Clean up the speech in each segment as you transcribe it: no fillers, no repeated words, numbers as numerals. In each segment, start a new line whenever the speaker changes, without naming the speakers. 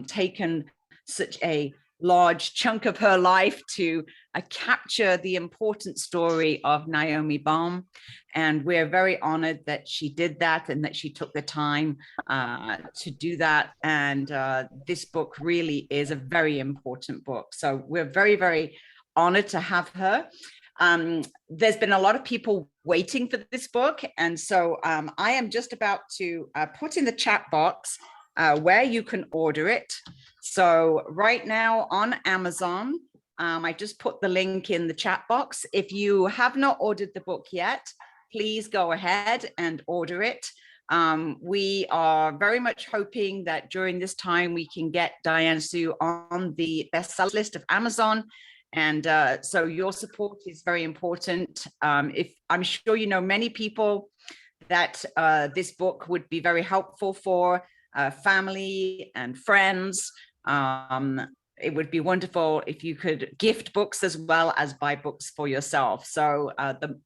taken such a large chunk of her life to capture the important story of Naomi Baum. And we're very honored that she did that and that she took the time to do that. And this book really is a very important book. So we're very, very honored to have her. There's been a lot of people waiting for this book. And so I am just about to put in the chat box where you can order it. So right now on Amazon, I just put the link in the chat box. If you have not ordered the book yet, please go ahead and order it. We are very much hoping that during this time we can get Diane Sue on the bestseller list of Amazon. And so your support is very important. If I'm sure you know many people that this book would be very helpful for, family and friends. It would be wonderful if you could gift books as well as buy books for yourself. So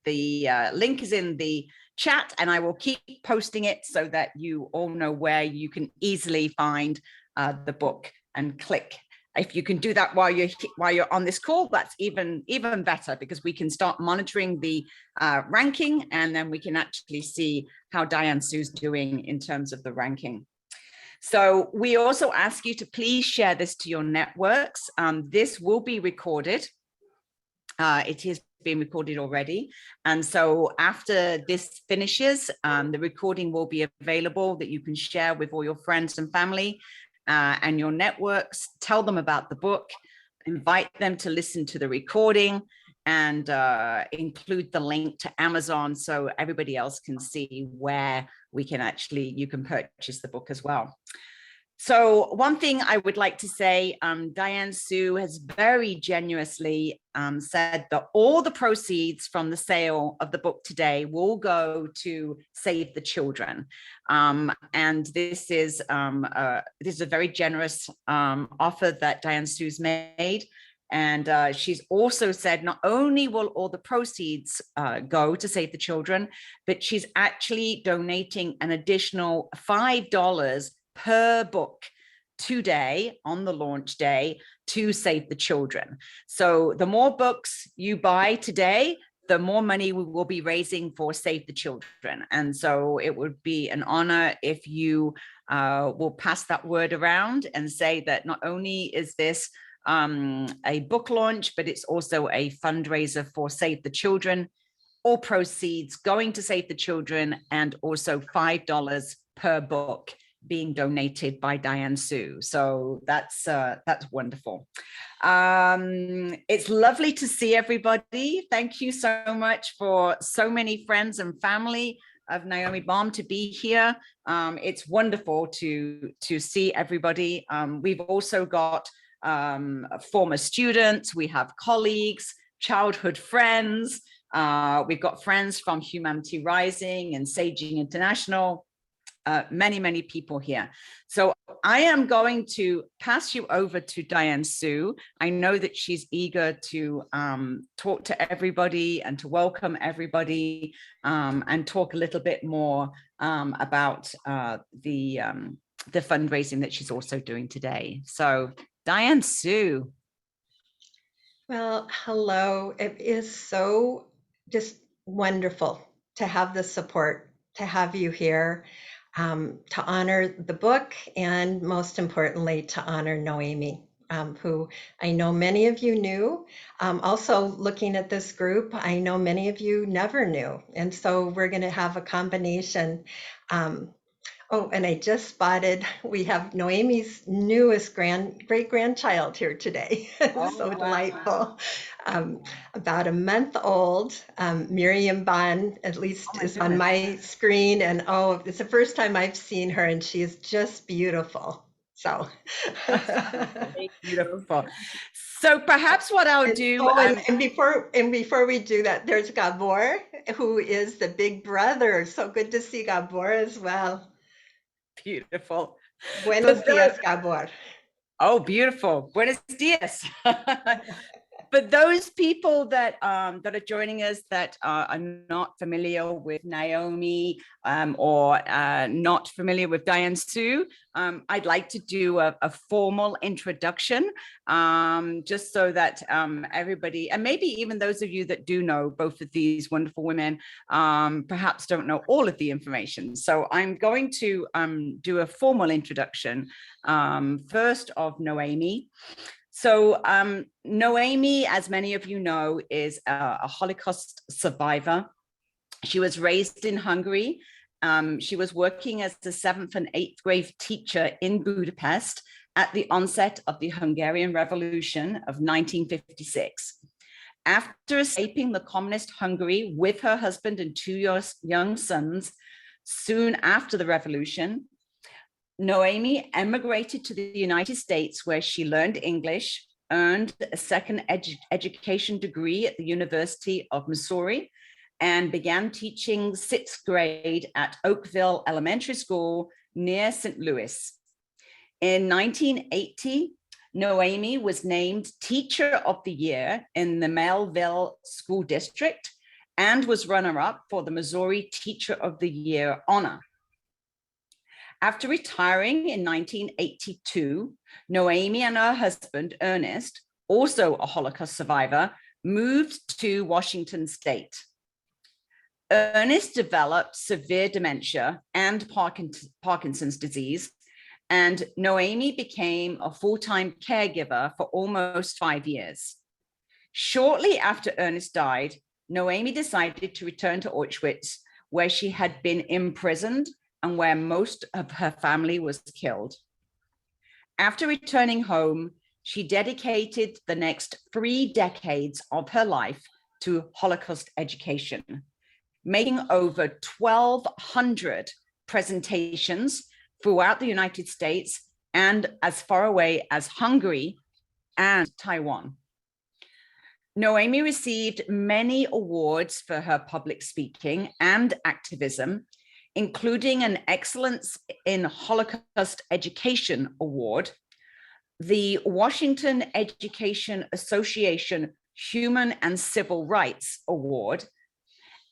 the link is in the chat, and I will keep posting it so that you all know where you can easily find the book and click. If you can do that while you're on this call, that's even better, because we can start monitoring the ranking, and then we can actually see how Diane Sue's doing in terms of the ranking. So we also ask you to please share this to your networks. This will be recorded. It is being recorded already. And so after this finishes, the recording will be available that you can share with all your friends and family and your networks. Tell them about the book, invite them to listen to the recording, and include the link to Amazon so everybody else can see where you can purchase the book as well. So one thing I would like to say, Diane Sue has very generously said that all the proceeds from the sale of the book today will go to Save the Children. And this is a very generous offer that Diane Sue's made. And she's also said not only will all the proceeds go to Save the Children, but she's actually donating an additional $5 per book today on the launch day to Save the Children. So the more books you buy today, the more money we will be raising for Save the Children. And so it would be an honor if you will pass that word around and say that not only is this a book launch, but it's also a fundraiser for Save the Children. All proceeds going to Save the Children, and also $5 per book being donated by Diane Sue. So that's wonderful. It's lovely to see everybody. Thank you so much for so many friends and family of Naomi Baum to be here. It's wonderful to see everybody. We've also got former students, we have colleagues, childhood friends, we've got friends from Humanity Rising and Saging International, many people here. So I am going to pass you over to Diane Sue. I know that she's eager to talk to everybody and to welcome everybody and talk a little bit more about the fundraising that she's also doing today. So Diane Sue.
Well, hello. It is so just wonderful to have the support, to have you here, to honor the book, and most importantly, to honor Noemi, who I know many of you knew. Also looking at this group, I know many of you never knew. And so we're going to have a combination. Oh, and I just spotted, we have Noemi's newest great-grandchild here today. So delightful. About a month old, Miriam Bond, at least is on my screen. And oh, it's the first time I've seen her, and she is just beautiful. So
beautiful. So perhaps what I'll do.
And before we do that, there's Gabor, who is the big brother. So good to see Gabor as well.
Beautiful.
Buenos dias, Gabor.
Oh, beautiful. Buenos dias. For those people that that are joining us that are not familiar with Naomi or not familiar with Diane Sue, I'd like to do a formal introduction, just so that everybody, and maybe even those of you that do know both of these wonderful women, perhaps don't know all of the information. So I'm going to do a formal introduction first of Naomi. So Naomi, as many of you know, is a Holocaust survivor. She was raised in Hungary. She was working as a 7th and 8th grade teacher in Budapest at the onset of the Hungarian Revolution of 1956. After escaping the communist Hungary with her husband and 2 young sons, soon after the revolution, Naomi emigrated to the United States, where she learned English, earned a second education degree at the University of Missouri, and began teaching 6th grade at Oakville Elementary School near St. Louis. In 1980, Naomi was named Teacher of the Year in the Melville School District and was runner-up for the Missouri Teacher of the Year honor. After retiring in 1982, Naomi and her husband, Ernest, also a Holocaust survivor, moved to Washington State. Ernest developed severe dementia and Parkinson's disease, and Naomi became a full-time caregiver for almost 5 years. Shortly after Ernest died, Naomi decided to return to Auschwitz, where she had been imprisoned and where most of her family was killed. After returning home, she dedicated the next 3 decades of her life to Holocaust education, making over 1,200 presentations throughout the United States and as far away as Hungary and Taiwan. Naomi received many awards for her public speaking and activism, including an Excellence in Holocaust Education Award, the Washington Education Association Human and Civil Rights Award,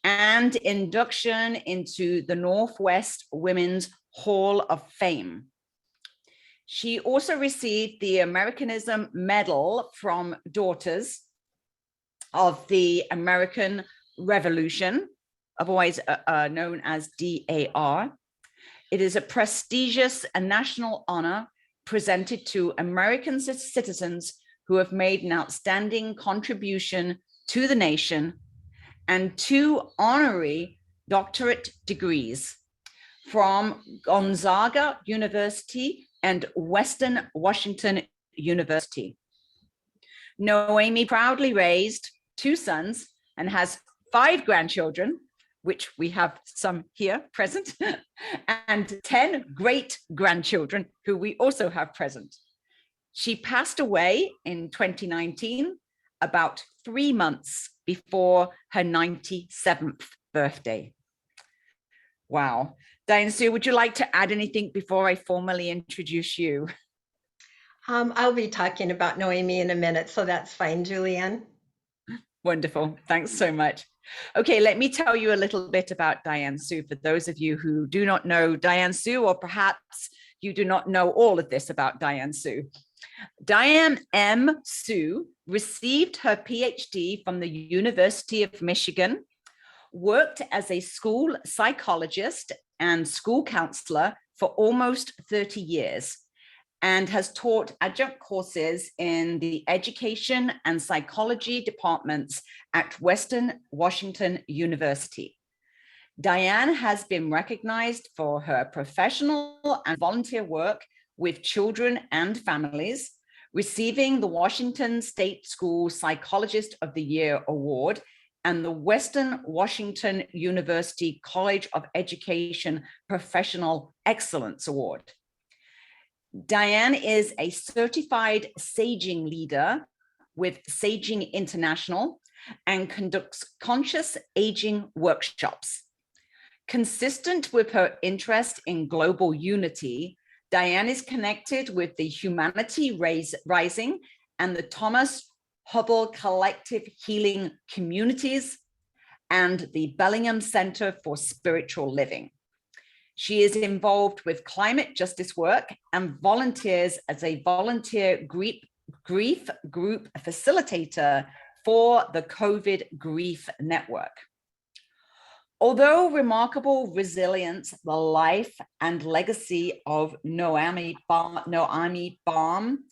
and induction into the Northwest Women's Hall of Fame. She also received the Americanism Medal from Daughters of the American Revolution, otherwise known as DAR. It is a prestigious and national honor presented to American citizens who have made an outstanding contribution to the nation, and 2 honorary doctorate degrees from Gonzaga University and Western Washington University. Naomi proudly raised 2 sons and has 5 grandchildren, which we have some here present, and 10 great-grandchildren who we also have present. She passed away in 2019, about 3 months before her 97th birthday. Wow. Diane Sue, would you like to add anything before I formally introduce you?
I'll be talking about Naomi in a minute, so that's fine, Julianne.
Wonderful. Thanks so much. Okay, let me tell you a little bit about Diane Sue for those of you who do not know Diane Sue, or perhaps you do not know all of this about Diane Sue. Diane M. Sue received her PhD from the University of Michigan, worked as a school psychologist and school counselor for almost 30 years, and has taught adjunct courses in the education and psychology departments at Western Washington University. Diane has been recognized for her professional and volunteer work with children and families, receiving the Washington State School Psychologist of the Year Award and the Western Washington University College of Education Professional Excellence Award. Diane is a certified saging leader with Saging International and conducts conscious aging workshops. Consistent with her interest in global unity, Diane is connected with the Humanity Rising and the Thomas Hubble Collective Healing Communities, and the Bellingham Center for Spiritual Living. She is involved with climate justice work and volunteers as a volunteer grief group facilitator for the COVID Grief Network. Although remarkable resilience, the life and legacy of Noami Baum,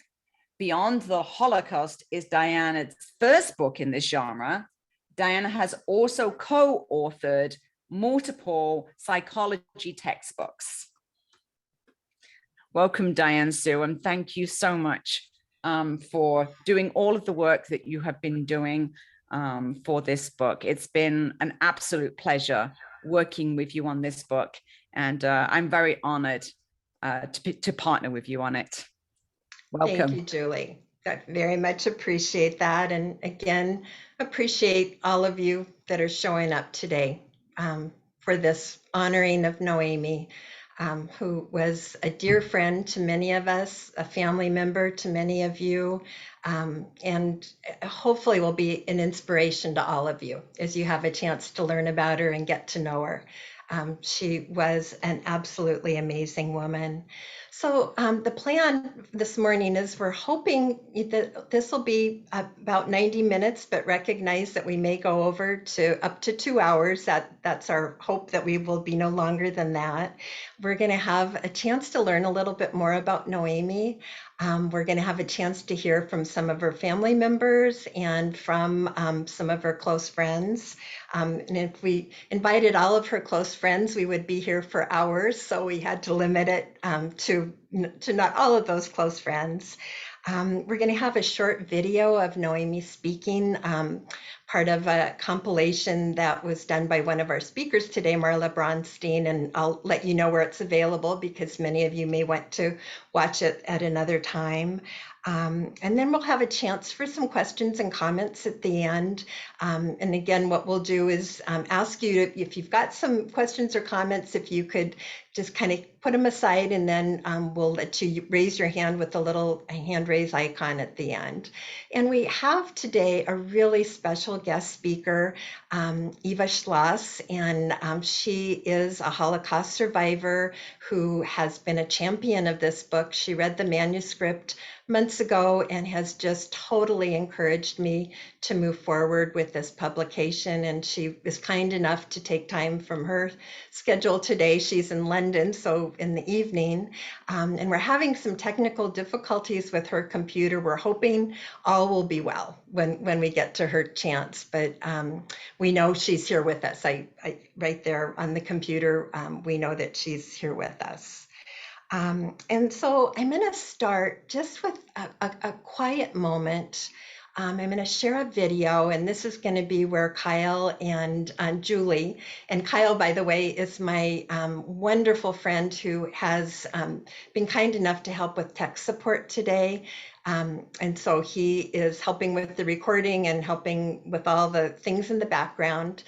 Beyond the Holocaust, is Diana's first book in this genre, Diana has also co-authored multiple psychology textbooks. Welcome, Diane Sue, and thank you so much for doing all of the work that you have been doing for this book. It's been an absolute pleasure working with you on this book, and I'm very honored to partner with you on it. Welcome.
Thank you, Julie. I very much appreciate that. And again, appreciate all of you that are showing up today for this honoring of Noemi, who was a dear friend to many of us, a family member to many of you, and hopefully will be an inspiration to all of you as you have a chance to learn about her and get to know her. She was an absolutely amazing woman. So the plan this morning is we're hoping that this will be about 90 minutes, but recognize that we may go over to up to 2 hours. That's our hope, that we will be no longer than that. We're going to have a chance to learn a little bit more about Noemi. We're going to have a chance to hear from some of her family members and from some of her close friends. And if we invited all of her close friends, we would be here for hours. So we had to limit it to not all of those close friends. We're going to have a short video of Noemi speaking, part of a compilation that was done by one of our speakers today, Marla Bronstein, and I'll let you know where it's available because many of you may want to watch it at another time. And then we'll have a chance for some questions and comments at the end. And again, what we'll do is ask you to, if you've got some questions or comments, if you could just kind of put them aside, and then we'll let you raise your hand with the little hand raise icon at the end. And we have today a really special guest speaker, Eva Schloss, and she is a Holocaust survivor who has been a champion of this book. She read the manuscript months ago and has just totally encouraged me to move forward with this publication. And she was kind enough to take time from her schedule today. She's in London, so in the evening, and we're having some technical difficulties with her computer. We're hoping all will be well when we get to her chance, but we know she's here with us. Right there on the computer, we know that she's here with us. And so I'm going to start just with a quiet moment. I'm going to share a video, and this is going to be where Kyle and Julie, and Kyle, by the way, is my wonderful friend who has been kind enough to help with tech support today. And so he is helping with the recording and helping with all the things in the background.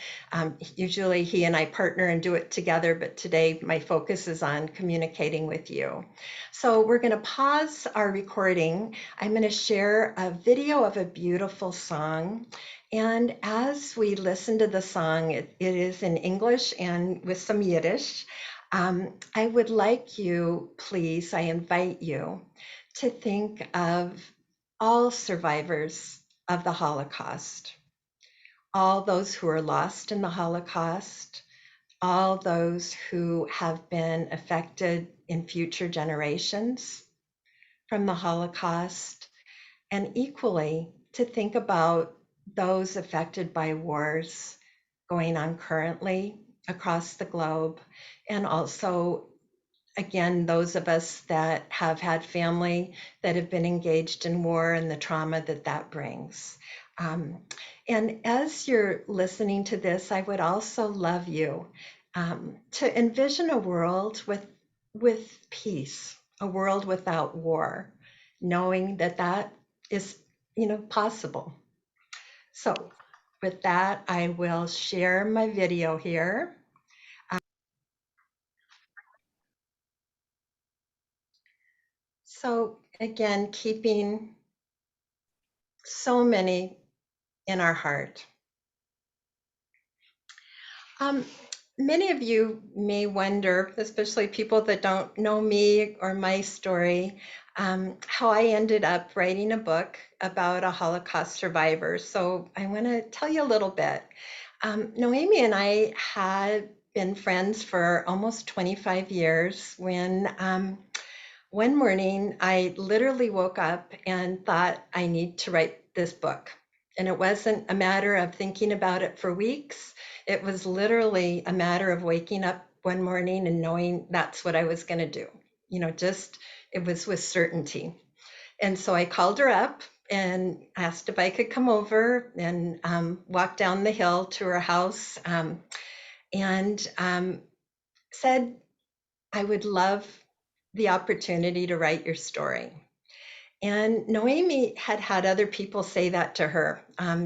Usually he and I partner and do it together, but today my focus is on communicating with you. So we're going to pause our recording. I'm going to share a video of a beautiful song. And as we listen to the song, it is in English and with some Yiddish. I would like you, please, I invite you to think of all survivors of the Holocaust, all those who are lost in the Holocaust, all those who have been affected in future generations from the Holocaust, and equally to think about those affected by wars going on currently across the globe, and also again, those of us that have had family that have been engaged in war and the trauma that brings. And as you're listening to this, I would also love you to envision a world with peace, a world without war, knowing that is, possible. So with that, I will share my video here. So again, keeping so many in our heart. Many of you may wonder, especially people that don't know me or my story, how I ended up writing a book about a Holocaust survivor. So I want to tell you a little bit. Noemi and I had been friends for almost 25 years when one morning I literally woke up and thought, I need to write this book. And it wasn't a matter of thinking about it for weeks. It was literally a matter of waking up one morning and knowing that's what I was going to do. Just it was with certainty. And so I called her up and asked if I could come over and walk down the hill to her house, and said, I would love the opportunity to write your story. And Noemi had had other people say that to her.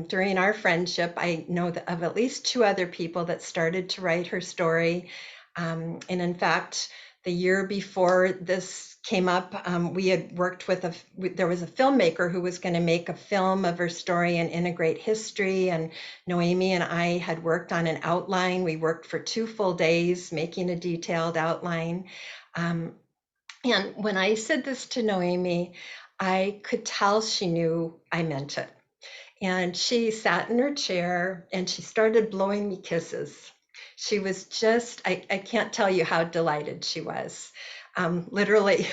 During our friendship, I know of at least two other people that started to write her story. And in fact, the year before this came up, we had worked there was a filmmaker who was going to make a film of her story and integrate history. And Noemi and I had worked on an outline. We worked for 2 full days making a detailed outline. And when I said this to Noemi, I could tell she knew I meant it. And she sat in her chair and she started blowing me kisses. She was just, I can't tell you how delighted she was. Literally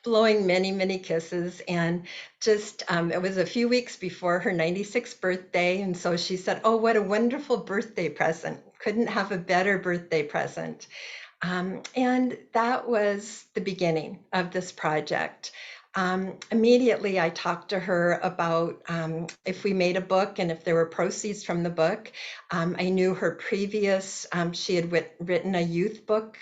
blowing many, many kisses. And just, it was a few weeks before her 96th birthday. And so she said, oh, what a wonderful birthday present. Couldn't have a better birthday present. And that was the beginning of this project. Immediately, I talked to her about if we made a book and if there were proceeds from the book. I knew her previous, she had written a youth book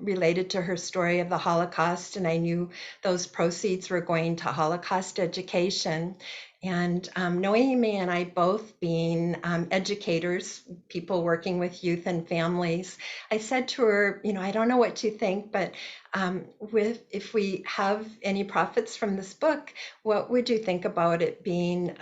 related to her story of the Holocaust, and I knew those proceeds were going to Holocaust education. And Noemi and I both being educators, people working with youth and families, I said to her, I don't know what you think, but if we have any profits from this book, what would you think about it being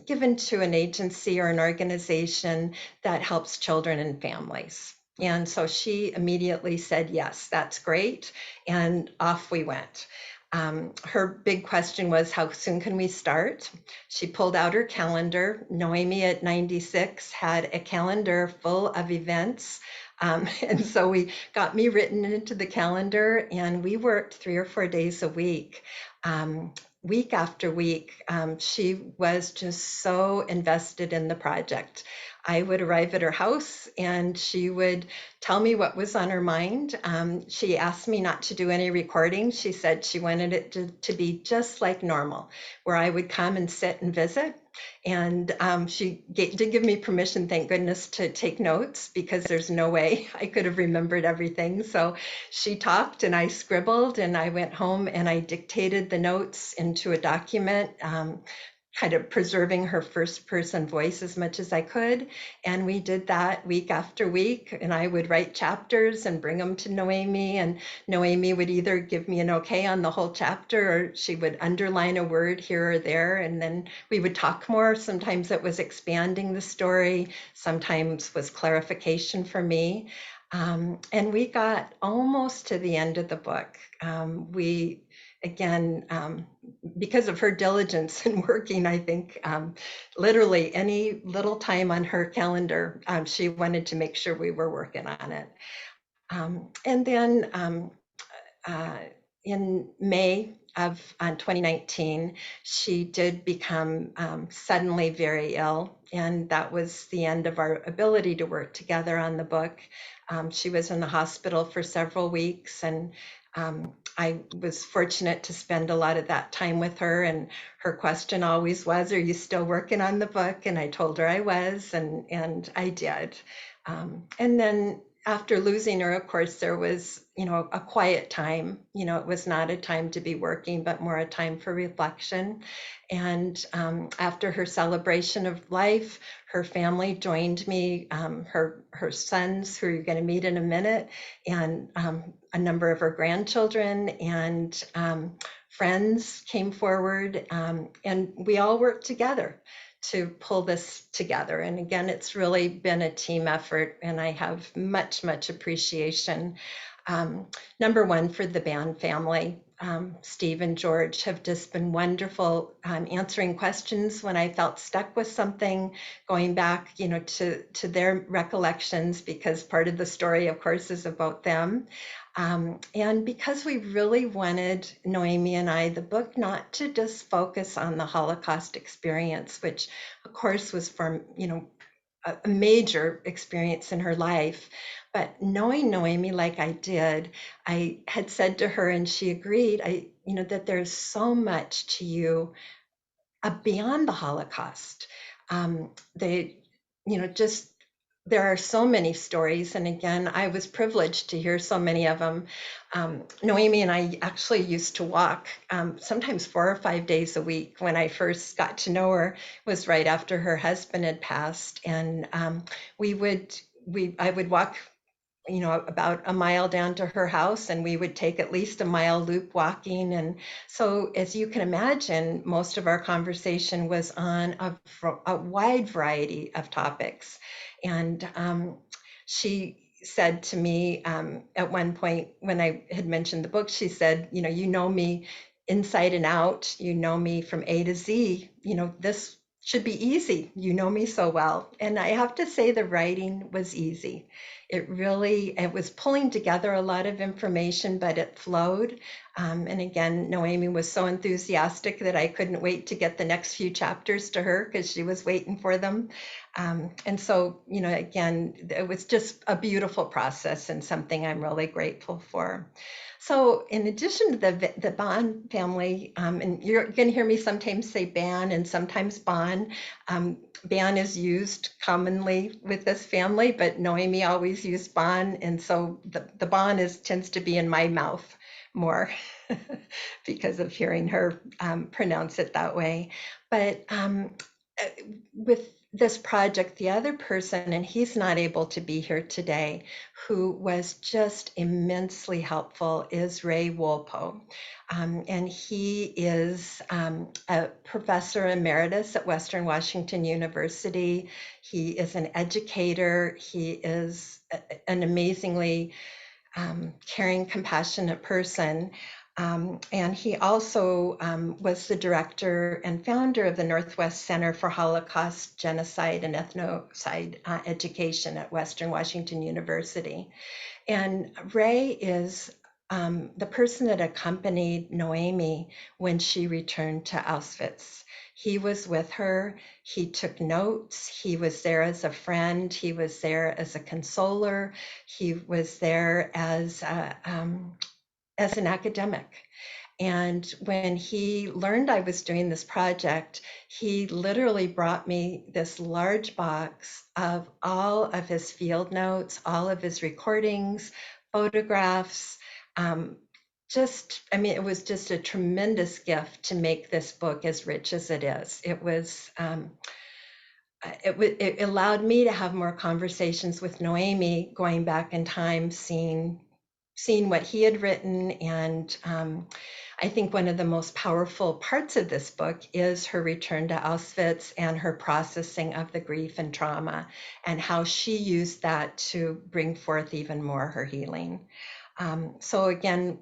given to an agency or an organization that helps children and families? And so she immediately said, yes, that's great. And off we went. Her big question was, how soon can we start? She pulled out her calendar. Noemi at 96 had a calendar full of events. And so we got me written into the calendar, and we worked 3 or 4 days a week. Week after week, she was just so invested in the project. I would arrive at her house and she would tell me what was on her mind. She asked me not to do any recording. She said she wanted it to be just like normal, where I would come and sit and visit. And she did give me permission, thank goodness, to take notes, because there's no way I could have remembered everything. So she talked and I scribbled, and I went home and I dictated the notes into a document, kind of preserving her first person voice as much as I could. And we did that week after week. And I would write chapters and bring them to Noemi. And Noemi would either give me an okay on the whole chapter, or she would underline a word here or there. And then we would talk more. Sometimes it was expanding the story, sometimes was clarification for me. And we got almost to the end of the book. Again, because of her diligence in working, I think literally any little time on her calendar, she wanted to make sure we were working on it. And then in May of 2019, she did become suddenly very ill, and that was the end of our ability to work together on the book. She was in the hospital for several weeks, and I was fortunate to spend a lot of that time with her, and her question always was, are you still working on the book? And I told her I was, and I did. And then after losing her, of course, there was, a quiet time. It was not a time to be working, but more a time for reflection. And after her celebration of life, her family joined me, her sons, who you're going to meet in a minute, and a number of her grandchildren, and friends came forward, and we all worked together to pull this together. And again, it's really been a team effort, and I have much, much appreciation. Number one, for the band family. Steve and George have just been wonderful, answering questions when I felt stuck with something, going back, to their recollections, because part of the story, of course, is about them. And because we really wanted, Noemi and I, the book not to just focus on the Holocaust experience, which of course was from, a major experience in her life. But knowing Noemi like I did, I had said to her, and she agreed, that there's so much to you beyond the Holocaust. They, just there are so many stories. And again, I was privileged to hear so many of them. Noemi and I actually used to walk sometimes 4 or 5 days a week. When I first got to know her, was right after her husband had passed. And I would walk, about a mile down to her house, and we would take at least a mile loop walking. And so, as you can imagine, most of our conversation was on a wide variety of topics. And she said to me at one point, when I had mentioned the book, she said, you know me inside and out, you know me from A to Z, this should be easy. You know me so well. And I have to say, the writing was easy. It was pulling together a lot of information, but it flowed. And again, Noemi was so enthusiastic that I couldn't wait to get the next few chapters to her, because she was waiting for them. And so, again, it was just a beautiful process, and something I'm really grateful for. So in addition to the Bond family, and you're going to hear me sometimes say Ban and sometimes Bon. Ban is used commonly with this family, but Noemi always used Bon, and so the Bon tends to be in my mouth more because of hearing her pronounce it that way. But with this project, the other person, and he's not able to be here today, who was just immensely helpful, is Ray Wolpo. And he is a professor emeritus at Western Washington University. He is an educator. He is an amazingly caring, compassionate person. And he also was the director and founder of the Northwest Center for Holocaust, Genocide, and Ethnocide Education at Western Washington University. And Ray is the person that accompanied Noemi when she returned to Auschwitz. He was with her. He took notes. He was there as a friend. He was there as a consoler. He was there as an academic. And when he learned I was doing this project, he literally brought me this large box of all of his field notes, all of his recordings, photographs. It was just a tremendous gift to make this book as rich as it is. It allowed me to have more conversations with Noemi, going back in time, seeing what he had written. And I think one of the most powerful parts of this book is her return to Auschwitz and her processing of the grief and trauma, and how she used that to bring forth even more her healing. So again,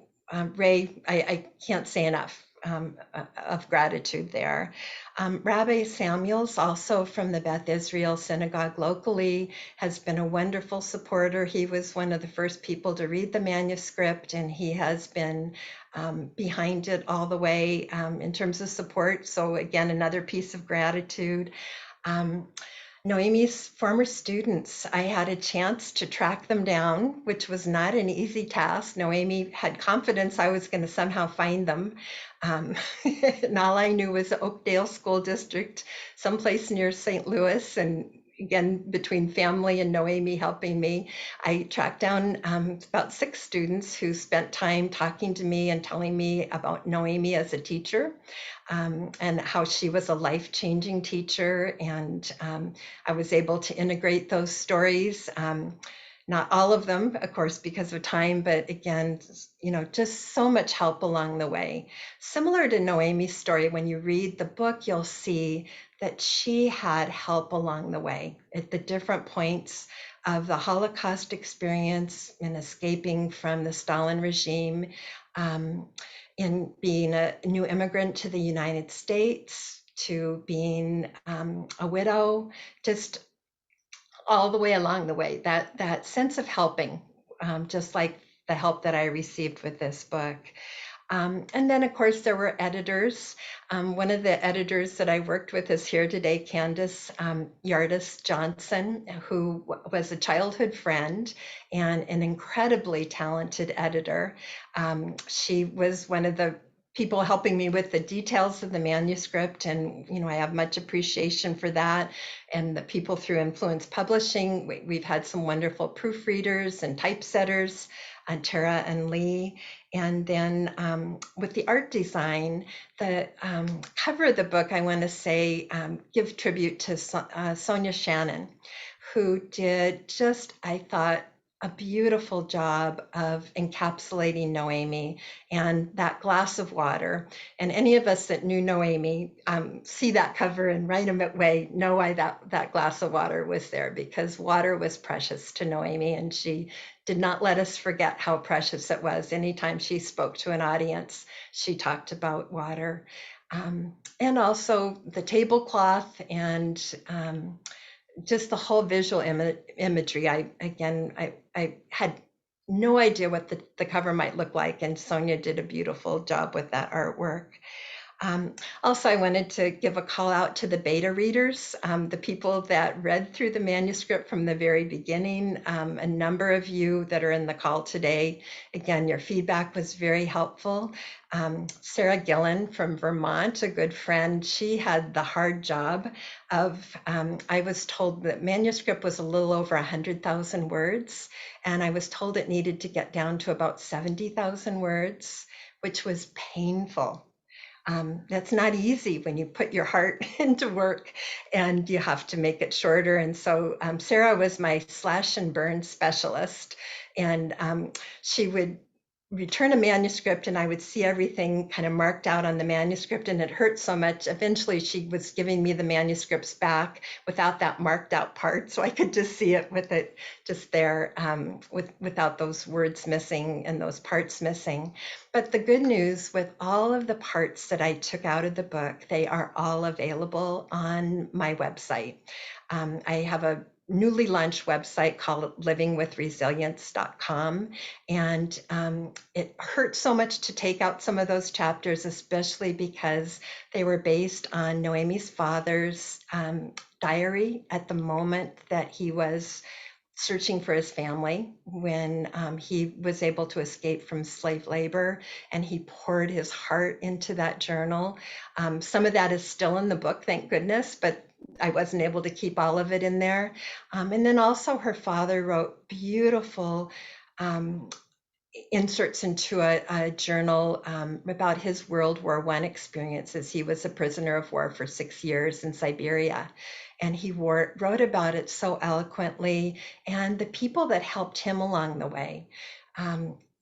Ray, I can't say enough of gratitude there. Rabbi Samuels, also from the Beth Israel Synagogue locally, has been a wonderful supporter. He was one of the first people to read the manuscript, and he has been behind it all the way in terms of support. So again, another piece of gratitude. Noemi's former students, I had a chance to track them down, which was not an easy task. Noemi had confidence I was going to somehow find them. And all I knew was the Oakdale School District, someplace near St. Louis. And again, between family and Noemi helping me, I tracked down about 6 students who spent time talking to me and telling me about Noemi as a teacher. And how she was a life-changing teacher. And I was able to integrate those stories. Not all of them, of course, because of time, but again, just so much help along the way. Similar to Noemi's story, when you read the book, you'll see that she had help along the way at the different points of the Holocaust experience in escaping from the Stalin regime, in being a new immigrant to the United States, to being a widow, just all the way along the way, that sense of helping, just like the help that I received with this book. And then, of course, there were editors. One of the editors that I worked with is here today, Candace Yardis Johnson, who was a childhood friend and an incredibly talented editor. She was one of the people helping me with the details of the manuscript, and I have much appreciation for that. And the people through Influence Publishing, we've had some wonderful proofreaders and typesetters, Tara and Lee. And then with the art design, the cover of the book, I want to say, give tribute to Sonia Shannon, who did just, I thought, a beautiful job of encapsulating Noemi and that glass of water. And any of us that knew Noemi see that cover and right away know why that glass of water was there, because water was precious to Noemi, and she did not let us forget how precious it was. Anytime she spoke to an audience, she talked about water. And also the tablecloth and just the whole visual imagery. I had no idea what the cover might look like, and Sonia did a beautiful job with that artwork. Also, I wanted to give a call out to the beta readers, the people that read through the manuscript from the very beginning. A number of you that are in the call today, again, your feedback was very helpful. Sarah Gillen from Vermont, a good friend, she had the hard job of, I was told that manuscript was a little over 100,000 words, and I was told it needed to get down to about 70,000 words, which was painful. That's not easy when you put your heart into work and you have to make it shorter. And so Sarah was my slash and burn specialist, and she would return a manuscript and I would see everything kind of marked out on the manuscript, and it hurt so much. Eventually she was giving me the manuscripts back without that marked out part, so I could just see it with it just there, without those words missing and those parts missing. But the good news, with all of the parts that I took out of the book, they are all available on my website. I have a newly launched website called livingwithresilience.com. And it hurt so much to take out some of those chapters, especially because they were based on Noemi's father's diary at the moment that he was searching for his family, when he was able to escape from slave labor, and he poured his heart into that journal. Some of that is still in the book, thank goodness, but I wasn't able to keep all of it in there. And then also her father wrote beautiful inserts into a journal about his World War I experiences. He was a prisoner of war for 6 years in Siberia, and he wrote about it so eloquently, and the people that helped him along the way.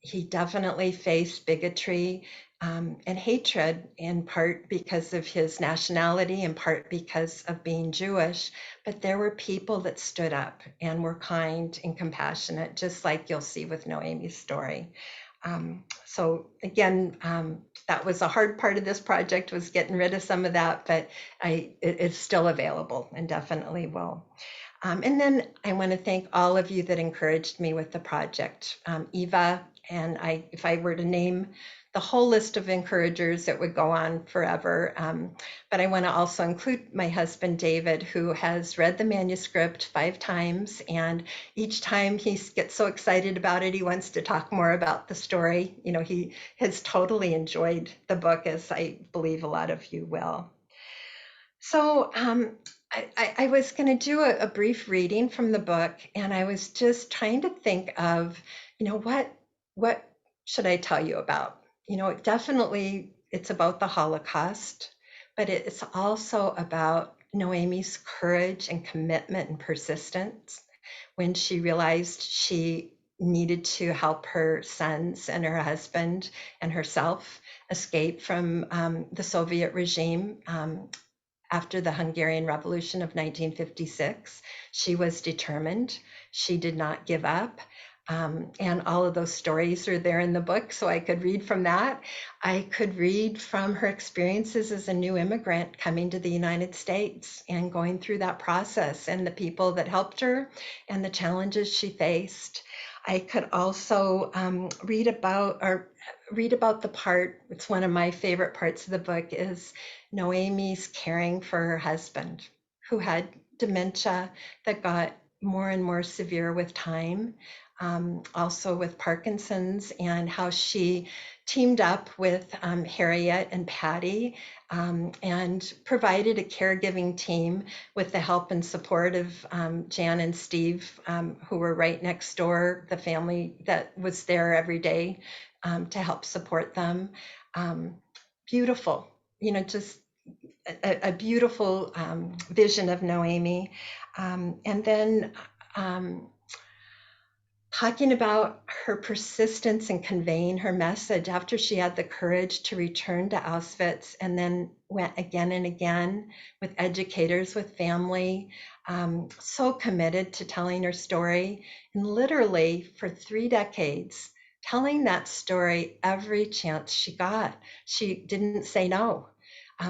He definitely faced bigotry and hatred, in part because of his nationality, in part because of being Jewish. But there were people that stood up and were kind and compassionate, just like you'll see with Noemi's story. So again, that was a hard part of this project, was getting rid of some of that, but it's still available and definitely will. And then I want to thank all of you that encouraged me with the project. Eva, and if I were to name the whole list of encouragers, it would go on forever. But I want to also include my husband, David, who has read the manuscript 5 times. And each time he gets so excited about it, he wants to talk more about the story. He has totally enjoyed the book, as I believe a lot of you will. So I was going to do a brief reading from the book, and I was just trying to think of, what should I tell you about? Definitely it's about the Holocaust, but it's also about Noemi's courage and commitment and persistence when she realized she needed to help her sons and her husband and herself escape from the Soviet regime. After the Hungarian Revolution of 1956, she was determined. She did not give up. And all of those stories are there in the book, so I could read from that. I could read from her experiences as a new immigrant coming to the United States and going through that process, and the people that helped her and the challenges she faced. I could also read about the part, it's one of my favorite parts of the book, is Noemi's caring for her husband, who had dementia that got more and more severe with time, also with Parkinson's, and how she teamed up with Harriet and Patty and provided a caregiving team with the help and support of Jan and Steve, who were right next door, the family that was there every day to help support them. Beautiful, just a beautiful vision of Noemi. And then talking about her persistence in conveying her message after she had the courage to return to Auschwitz, and then went again and again with educators, with family, so committed to telling her story, and literally for 3 decades, telling that story every chance she got. She didn't say no.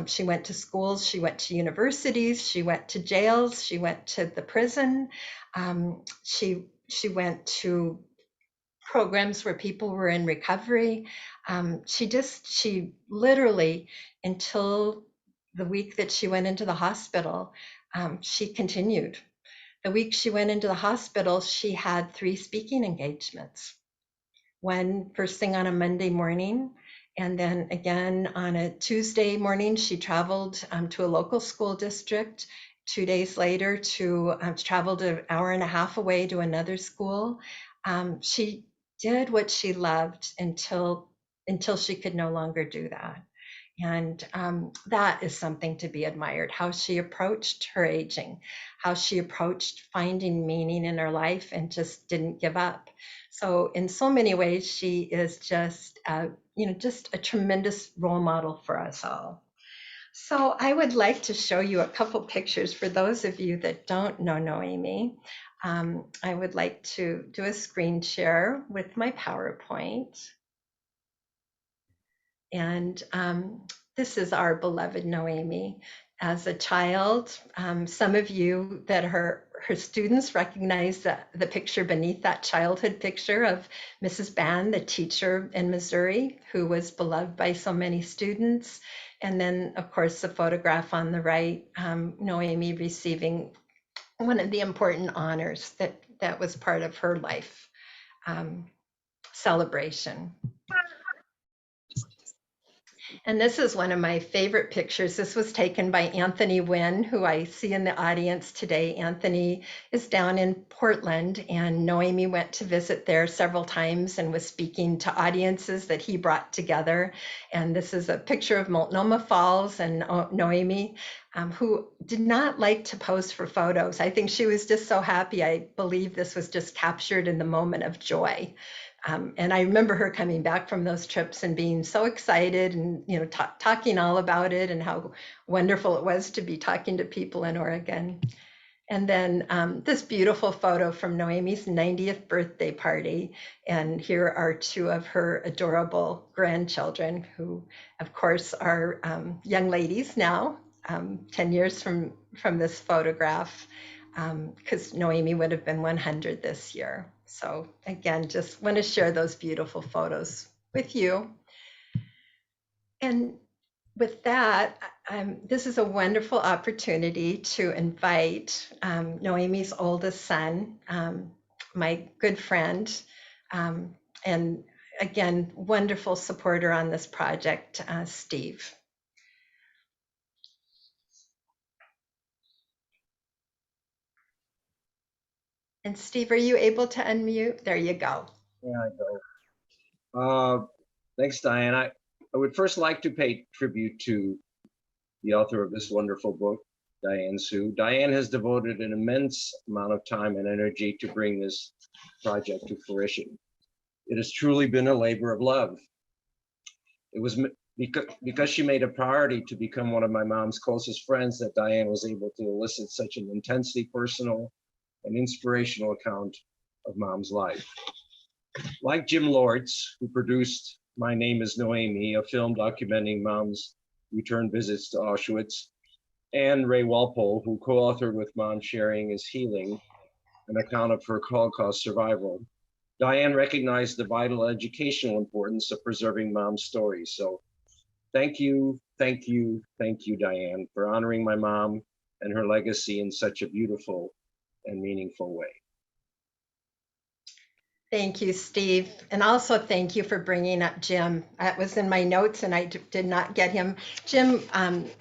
She went to schools, she went to universities, she went to jails, she went to the prison. She went to programs where people were in recovery. She literally, until the week that she went into the hospital, she continued. The week she went into the hospital, she had 3 speaking engagements. One first thing on a Monday morning, and then again on a Tuesday morning, she traveled to a local school district. 2 days later, traveled an hour and a half away to another school. She did what she loved until she could no longer do that. And that is something to be admired, how she approached her aging, how she approached finding meaning in her life and just didn't give up. So in so many ways, she is just a tremendous role model for us all. So I would like to show you a couple pictures for those of you that don't know Noemi. I would like to do a screen share with my PowerPoint. And this is our beloved Noemi. As a child, some of you that are her students recognize the picture beneath that childhood picture of Mrs. Ban, the teacher in Missouri, who was beloved by so many students. And then, of course, the photograph on the right, Noemi receiving one of the important honors that was part of her life celebration. And this is one of my favorite pictures. This was taken by Anthony Wynn, who I see in the audience today. Anthony is down in Portland, and Noemi went to visit there several times and was speaking to audiences that he brought together. And this is a picture of Multnomah Falls and Noemi, who did not like to pose for photos. I think she was just so happy. I believe this was just captured in the moment of joy. And I remember her coming back from those trips and being so excited and, talking all about it and how wonderful it was to be talking to people in Oregon. And then this beautiful photo from Noemi's 90th birthday party. And here are 2 of her adorable grandchildren, who, of course, are young ladies now, 10 years from this photograph, because Noemi would have been 100 this year. So again, just want to share those beautiful photos with you. And with that, this is a wonderful opportunity to invite Noemi's oldest son, my good friend, and again, wonderful supporter on this project, Steve. And Steve, are you able to unmute? There you go.
Yeah, I go. Thanks, Diane. I would first like to pay tribute to the author of this wonderful book, Diane Sue. Diane has devoted an immense amount of time and energy to bring this project to fruition. It has truly been a labor of love. It was because she made a priority to become one of my mom's closest friends that Diane was able to elicit such an intensely personal and inspirational account of mom's life. Like Jim Lortz, who produced My Name is Noemi, a film documenting mom's return visits to Auschwitz, and Ray Wolpo, who co-authored with Mom Sharing is Healing, an account of her Holocaust survival, Diane recognized the vital educational importance of preserving mom's story. So thank you, thank you, thank you, Diane, for honoring my mom and her legacy in such a beautiful and meaningful way.
Thank you, Steve. And also thank you for bringing up Jim. That was in my notes and I did not get him. Jim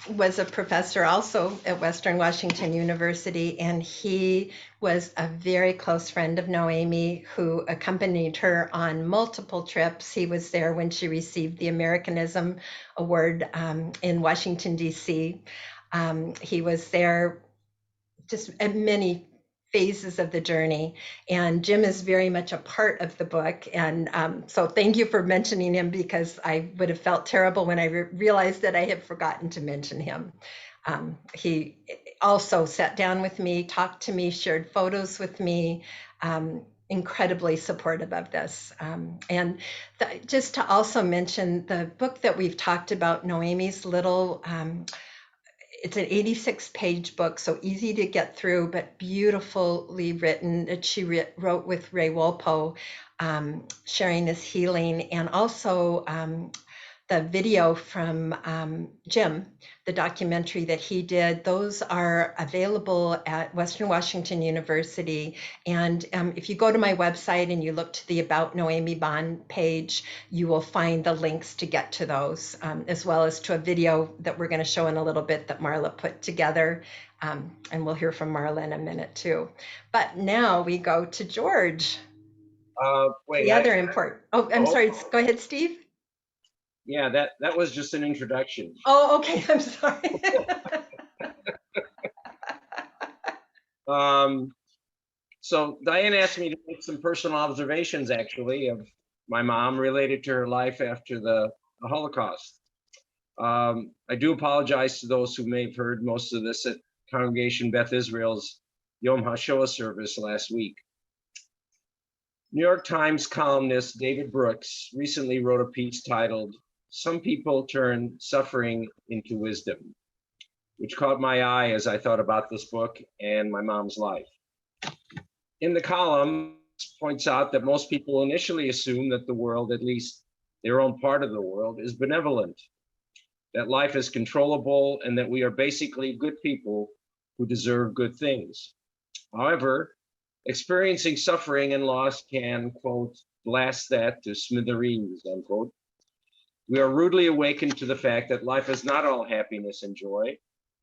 was a professor also at Western Washington University, and he was a very close friend of Noemi, who accompanied her on multiple trips. He was there when she received the Americanism Award in Washington, D.C. He was there just at many phases of the journey, and Jim is very much a part of the book, and so thank you for mentioning him, because I would have felt terrible when I realized that I had forgotten to mention him. He also sat down with me, talked to me, shared photos with me, incredibly supportive of this. And just to also mention the book that we've talked about, Noemi's Little, it's an 86-page book, so easy to get through, but beautifully written, that she wrote with Ray Wolpo, Sharing is Healing, and also the video from Jim, the documentary that he did. Those are available at Western Washington University. And if you go to my website and you look to the About Noemi Bond page, you will find the links to get to those, as well as to a video that we're going to show in a little bit that Marla put together. And we'll hear from Marla in a minute too. But now we go to George.
Wait,
the other important. Oh, I'm sorry. Go ahead, Steve.
Yeah, that was just an introduction.
Oh, okay. I'm sorry.
So Diane asked me to make some personal observations, actually, of my mom related to her life after the Holocaust. I do apologize to those who may have heard most of this at Congregation Beth Israel's Yom HaShoah service last week. New York Times columnist David Brooks recently wrote a piece titled, "Some People Turn Suffering into Wisdom," which caught my eye as I thought about this book and my mom's life. In the column, points out that most people initially assume that the world, at least their own part of the world, is benevolent, that life is controllable, and that we are basically good people who deserve good things. However, experiencing suffering and loss can, quote, blast that to smithereens, unquote. We are rudely awakened to the fact that life is not all happiness and joy,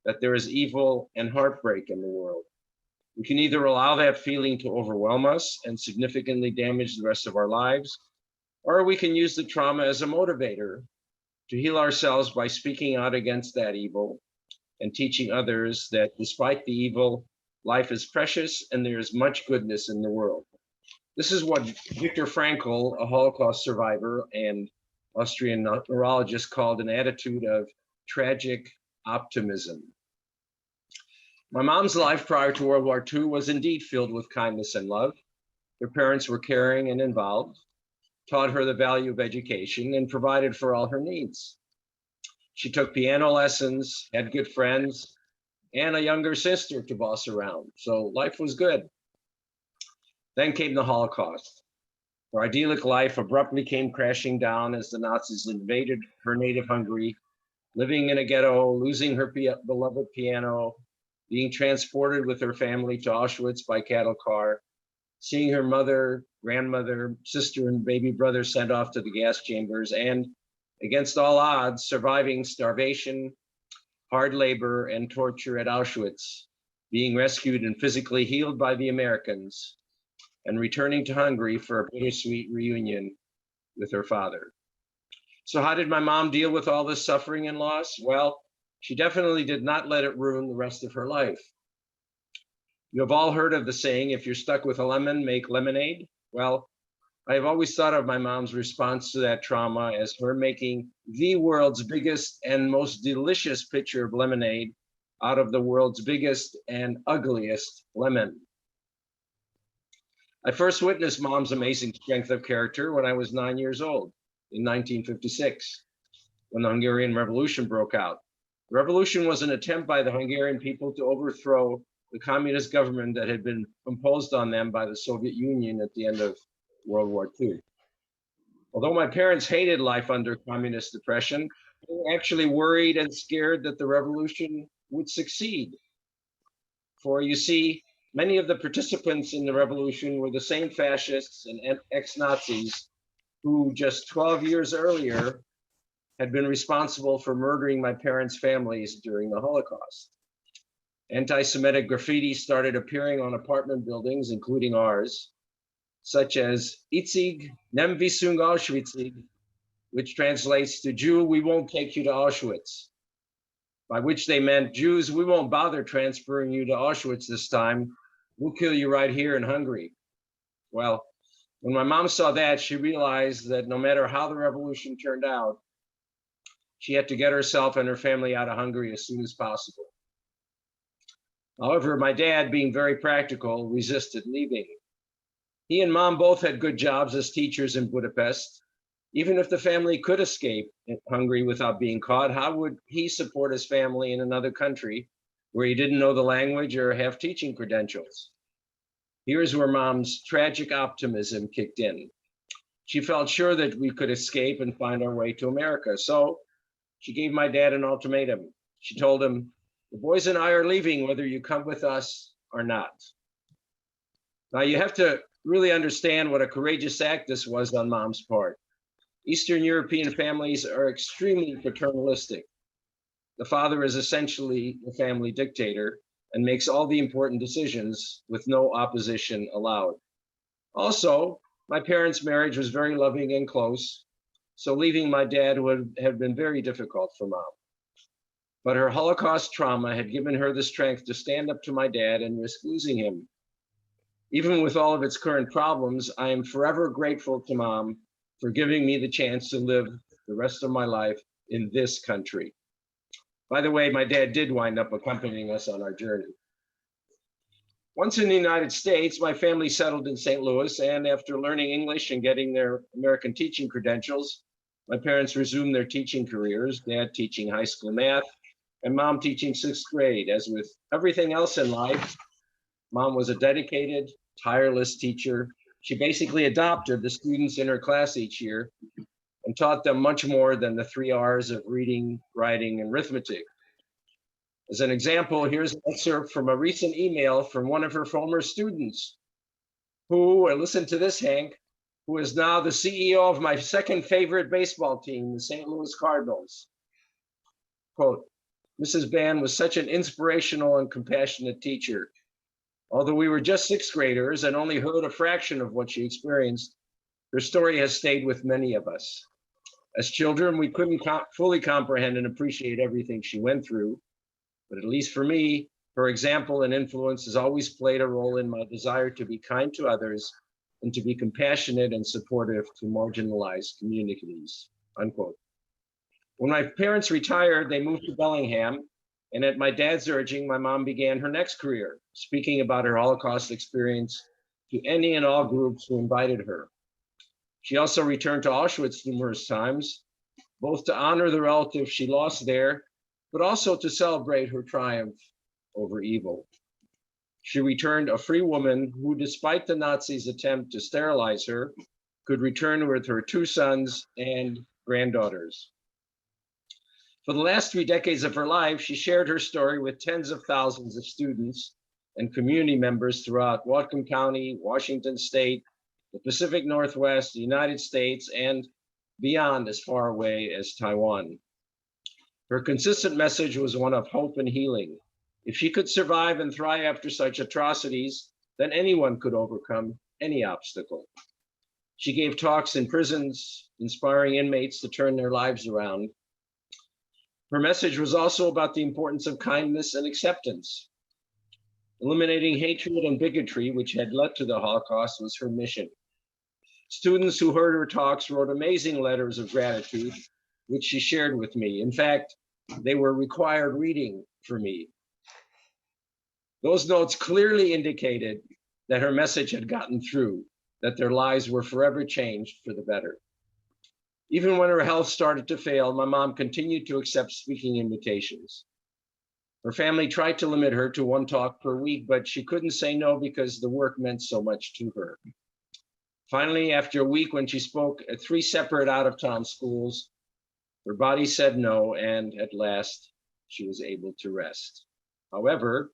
that there is evil and heartbreak in the world. We can either allow that feeling to overwhelm us and significantly damage the rest of our lives, or we can use the trauma as a motivator to heal ourselves by speaking out against that evil and teaching others that despite the evil, life is precious and there is much goodness in the world. This is what Viktor Frankl, a Holocaust survivor and Austrian neurologist, called an attitude of tragic optimism. My mom's life prior to World War II was indeed filled with kindness and love. Her parents were caring and involved, taught her the value of education, and provided for all her needs. She took piano lessons, had good friends, and a younger sister to boss around, so life was good. Then came the Holocaust. Her idyllic life abruptly came crashing down as the Nazis invaded her native Hungary, living in a ghetto, losing her beloved piano, being transported with her family to Auschwitz by cattle car, seeing her mother, grandmother, sister, and baby brother sent off to the gas chambers, and against all odds, surviving starvation, hard labor, and torture at Auschwitz, being rescued and physically healed by the Americans, and returning to Hungary for a bittersweet reunion with her father. So how did my mom deal with all this suffering and loss? Well, she definitely did not let it ruin the rest of her life. You have all heard of the saying, if you're stuck with a lemon, make lemonade. Well, I have always thought of my mom's response to that trauma as her making the world's biggest and most delicious pitcher of lemonade out of the world's biggest and ugliest lemon. I first witnessed Mom's amazing strength of character when I was 9 years old in 1956, when the Hungarian Revolution broke out. The revolution was an attempt by the Hungarian people to overthrow the communist government that had been imposed on them by the Soviet Union at the end of World War II. Although my parents hated life under communist oppression, they were actually worried and scared that the revolution would succeed. For you see, many of the participants in the revolution were the same fascists and ex-Nazis who just 12 years earlier had been responsible for murdering my parents' families during the Holocaust. Anti-Semitic graffiti started appearing on apartment buildings, including ours, such as Itzig nem viszünk Auschwitzig, which translates to Jew, we won't take you to Auschwitz, by which they meant Jews, we won't bother transferring you to Auschwitz this time. We'll kill you right here in Hungary. Well, when my mom saw that, she realized that no matter how the revolution turned out, she had to get herself and her family out of Hungary as soon as possible. However, my dad, being very practical, resisted leaving. He and Mom both had good jobs as teachers in Budapest. Even if the family could escape Hungary without being caught, how would he support his family in another country where he didn't know the language or have teaching credentials? Here's where Mom's tragic optimism kicked in. She felt sure that we could escape and find our way to America. So she gave my dad an ultimatum. She told him, the boys and I are leaving whether you come with us or not. Now you have to really understand what a courageous act this was on Mom's part. Eastern European families are extremely paternalistic. The father is essentially the family dictator and makes all the important decisions with no opposition allowed. Also, my parents' marriage was very loving and close, so leaving my dad would have been very difficult for Mom. But her Holocaust trauma had given her the strength to stand up to my dad and risk losing him. Even with all of its current problems, I am forever grateful to Mom for giving me the chance to live the rest of my life in this country. By the way, my dad did wind up accompanying us on our journey. Once in the United States, my family settled in St. Louis, and after learning English and getting their American teaching credentials, my parents resumed their teaching careers, Dad teaching high school math, and Mom teaching 6th grade. As with everything else in life, Mom was a dedicated, tireless teacher. She basically adopted the students in her class each year and taught them much more than the 3 R's of reading, writing, and arithmetic. As an example, here's an excerpt from a recent email from one of her former students who, and listen to this, Hank, who is now the CEO of my second favorite baseball team, the St. Louis Cardinals. Quote, Mrs. Ban was such an inspirational and compassionate teacher. Although we were just 6th graders and only heard a fraction of what she experienced, her story has stayed with many of us. As children, we couldn't fully comprehend and appreciate everything she went through, but at least for me, her example and influence has always played a role in my desire to be kind to others and to be compassionate and supportive to marginalized communities, unquote. When my parents retired, they moved to Bellingham, and at my dad's urging, my mom began her next career, speaking about her Holocaust experience to any and all groups who invited her. She also returned to Auschwitz numerous times, both to honor the relatives she lost there, but also to celebrate her triumph over evil. She returned a free woman who, despite the Nazis' attempt to sterilize her, could return with her 2 sons and granddaughters. For the last 3 decades of her life, she shared her story with tens of thousands of students and community members throughout Whatcom County, Washington State, the Pacific Northwest, the United States, and beyond as far away as Taiwan. Her consistent message was one of hope and healing. If she could survive and thrive after such atrocities, then anyone could overcome any obstacle. She gave talks in prisons, inspiring inmates to turn their lives around. Her message was also about the importance of kindness and acceptance. Eliminating hatred and bigotry, which had led to the Holocaust, was her mission. Students who heard her talks wrote amazing letters of gratitude, which she shared with me. In fact, they were required reading for me. Those notes clearly indicated that her message had gotten through, that their lives were forever changed for the better. Even when her health started to fail, my mom continued to accept speaking invitations. Her family tried to limit her to one talk per week, but she couldn't say no because the work meant so much to her. Finally, after a week when she spoke at 3 separate out-of-town schools, her body said no, and at last she was able to rest. However,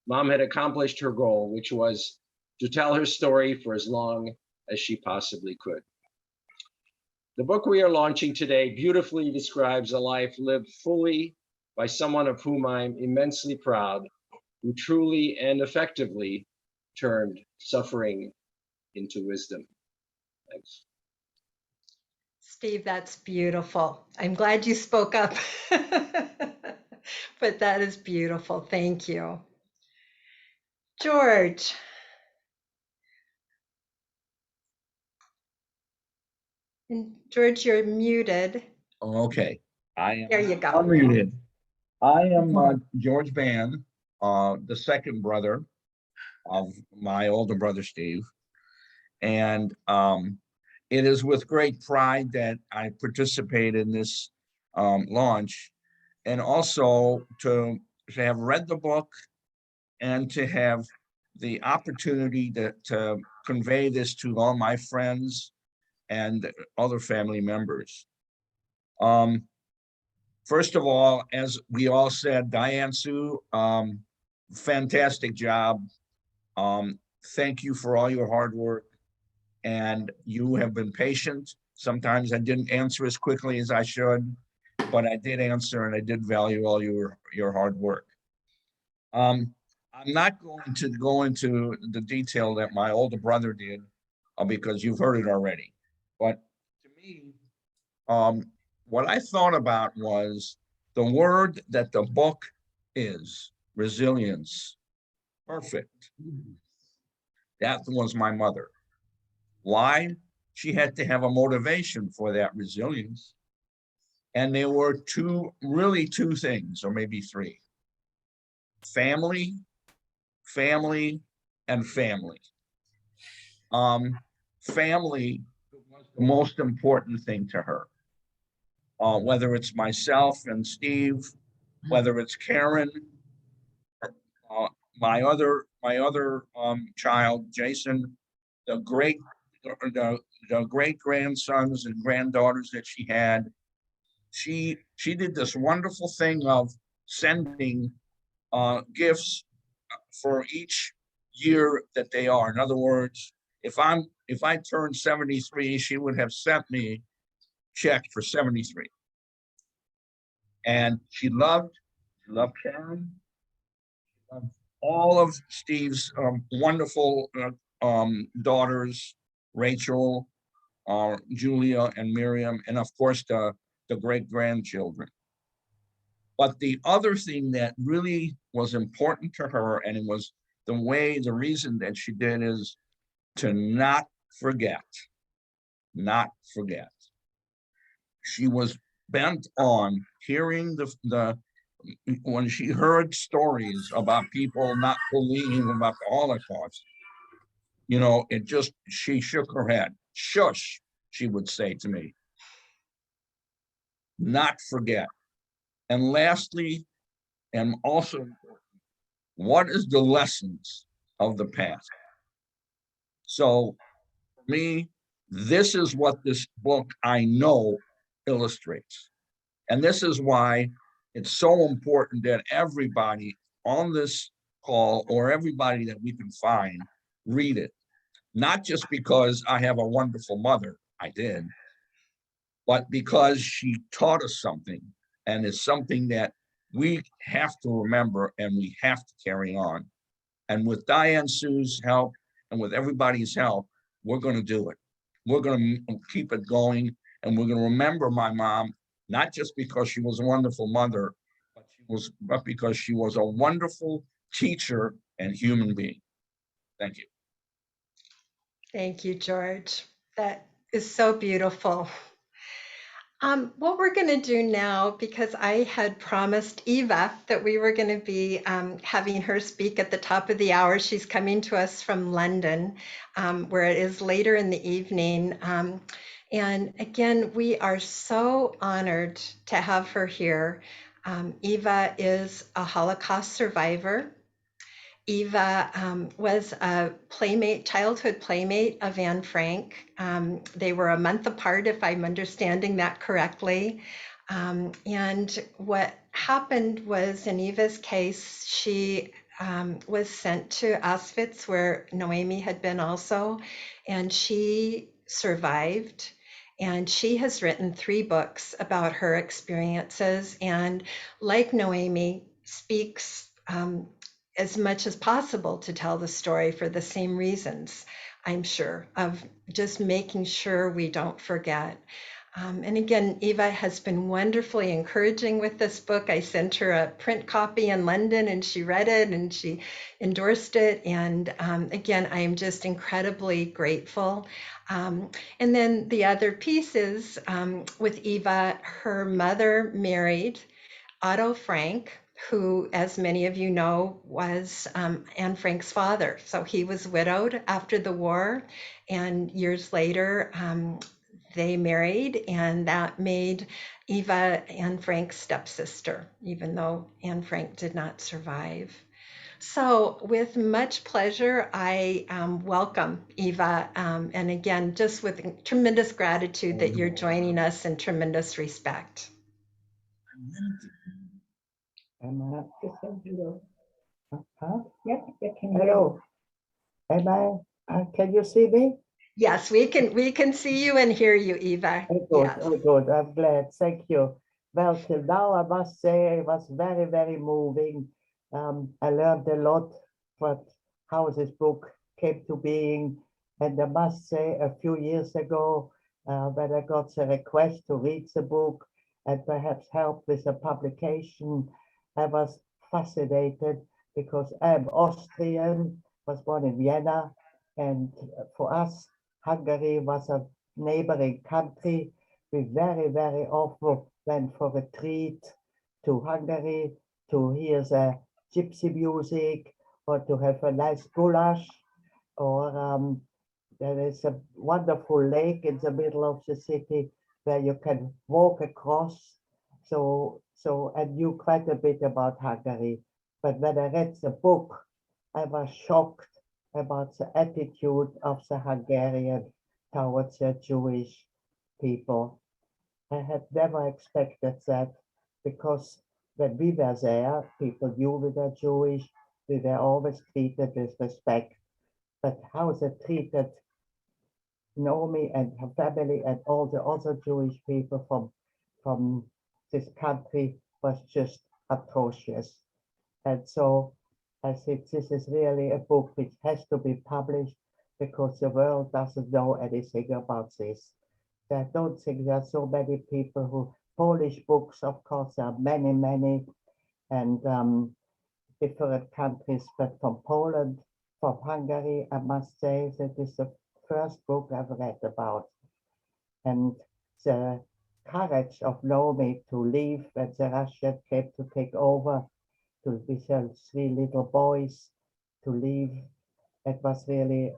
Mom had accomplished her goal, which was to tell her story for as long as she possibly could. The book we are launching today beautifully describes a life lived fully by someone of whom I'm immensely proud, who truly and effectively turned suffering into wisdom. Thanks.
Steve, that's beautiful. I'm glad you spoke up, but that is beautiful. Thank you. George. And George, you're muted.
Okay, I am
There you go.
unmuted. I am George Van, the second brother of my older brother, Steve. And it is with great pride that I participate in this launch, and also to have read the book and to have the opportunity to convey this to all my friends and other family members. First of all, as we all said, Diane Sue, fantastic job. Thank you for all your hard work. And you have been patient. Sometimes I didn't answer as quickly as I should, but I did answer, and I did value all your hard work. I'm not going to go into the detail that my older brother did, because you've heard it already. But to me, what I thought about was the word that the book is, resilience. Perfect. That was my mother. Why? She had to have a motivation for that resilience. And there were really two things, or maybe three. Family, family, and family. Family was the most important thing to her. Whether it's myself and Steve, whether it's Karen, my other child, Jason, the great grandsons and granddaughters that she had. She did this wonderful thing of sending gifts for each year that they are. In other words, if I turned 73, she would have sent me check for 73. And she loved Karen. She loved all of Steve's wonderful daughters, Rachel, Julia, and Miriam, and of course the great-grandchildren. But the other thing that really was important to her, and it was the reason that she did, is to not forget. Not forget. She was bent on hearing when she heard stories about people not believing about the Holocaust, she shook her head. Shush, she would say to me. Not forget. And lastly, and also important, what is the lessons of the past? So for me, this is what this book, I know, illustrates. And this is why it's so important that everybody on this call, or everybody that we can find, read it. Not just because I have a wonderful mother, I did, but because she taught us something, and it's something that we have to remember and we have to carry on. And with Diane Sue's help and with everybody's help, we're going to do it. We're going to keep it going, and we're going to remember my mom not just because she was a wonderful mother, but because she was a wonderful teacher and human being. Thank you.
Thank you, George. That is so beautiful. What we're going to do now, because I had promised Eva that we were going to be having her speak at the top of the hour. She's coming to us from London, where it is later in the evening. And again, we are so honored to have her here. Eva is a Holocaust survivor. Eva was a playmate, childhood playmate of Anne Frank. They were a month apart, if I'm understanding that correctly. And what happened was, in Eva's case, she was sent to Auschwitz, where Noemi had been also, and she survived. And she has written 3 books about her experiences, and like Noemi, speaks as much as possible to tell the story for the same reasons, I'm sure, of just making sure we don't forget. And again, Eva has been wonderfully encouraging with this book. I sent her a print copy in London and she read it and she endorsed it. And again, I am just incredibly grateful. And then the other piece is with Eva, her mother married Otto Frank, who, as many of you know, was Anne Frank's father. So he was widowed after the war, and years later, they married, and that made Eva Anne Frank's stepsister, even though Anne Frank did not survive. So with much pleasure, I welcome Eva, and again, just with tremendous gratitude that you're joining us and tremendous respect.
Hello. Can you see me?
Yes, we can see you and hear you, Eva.
Oh, good.
Yes.
Oh, good. I'm glad. Thank you. Well, till now, I must say it was very, very moving. I learned a lot about how this book came to being. And I must say, a few years ago, when I got the request to read the book and perhaps help with the publication, I was fascinated because I'm Austrian, was born in Vienna, and for us, Hungary was a neighboring country. We very, very often went for a treat to Hungary to hear the gypsy music or to have a nice goulash. Or there is a wonderful lake in the middle of the city where you can walk across. So I knew quite a bit about Hungary. But when I read the book, I was shocked about the attitude of the Hungarian towards the Jewish people. I had never expected that, because when we were there, people knew we were Jewish, we were always treated with respect. But how they treated Naomi and her family and all the other Jewish people from this country was just atrocious. And so I think this is really a book which has to be published, because the world doesn't know anything about this. I don't think there are so many people who Polish books, of course, there are many, many, and different countries, but from Poland, from Hungary, I must say that is the first book I've read about. And the courage of Naomi to leave when the Russians came to take over, with her 3 little boys, to leave. It was really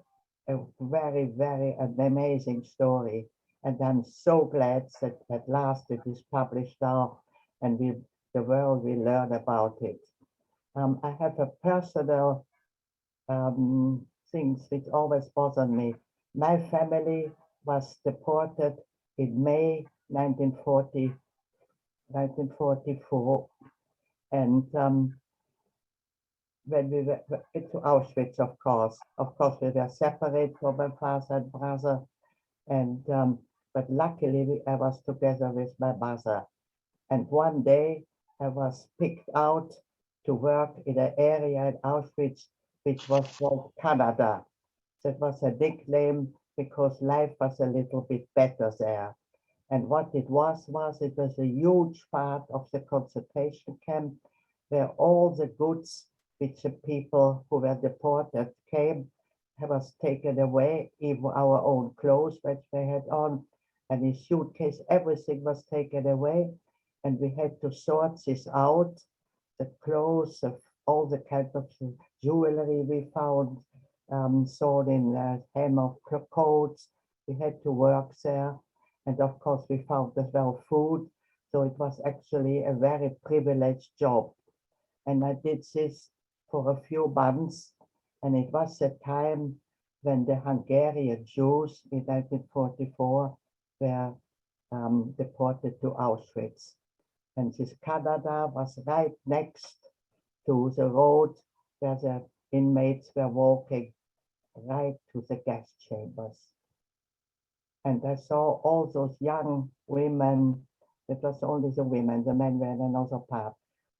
a very, very amazing story. And I'm so glad that at last it is published now, and the world will learn about it. I have a personal things which always bother me. My family was deported in May 1944, and when we were into Auschwitz, of course, we were separated from my father and brother, and but luckily I was together with my mother. And one day I was picked out to work in an area in Auschwitz which was called Canada. That was a nickname because life was a little bit better there. And what it was a huge part of the concentration camp where all the goods which the people who were deported came was taken away, even our own clothes which they had on, and in suitcase, everything was taken away. And we had to sort this out, the clothes of all the kind of jewelry we found, sold in hem of coats. We had to work there. And of course, we found as well food. So it was actually a very privileged job. And I did this for a few months. And it was a time when the Hungarian Jews in 1944 were deported to Auschwitz. And this Canada was right next to the road where the inmates were walking right to the gas chambers. And I saw all those young women, it was only the women, the men were in another part,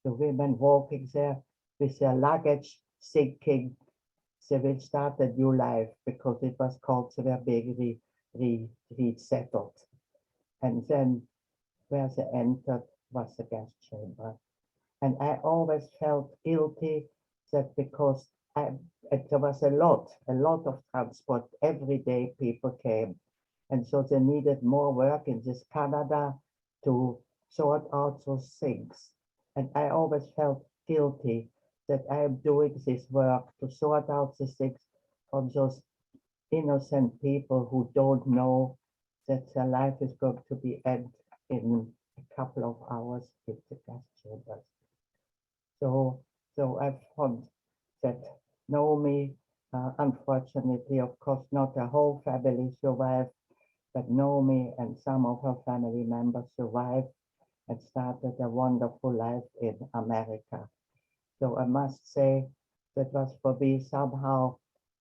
the women walking there with their luggage, thinking they will start a new life because it was called they were being resettled. And then where they entered was the gas chamber. And I always felt guilty that because there was a lot of transport, every day people came. And so they needed more work in this Canada to sort out those things. And I always felt guilty that I am doing this work to sort out the things from those innocent people who don't know that their life is going to be end in a couple of hours in the gas chambers. So I found that Naomi, unfortunately, of course, not the whole family survived, but Naomi and some of her family members survived and started a wonderful life in America. So I must say that was for me somehow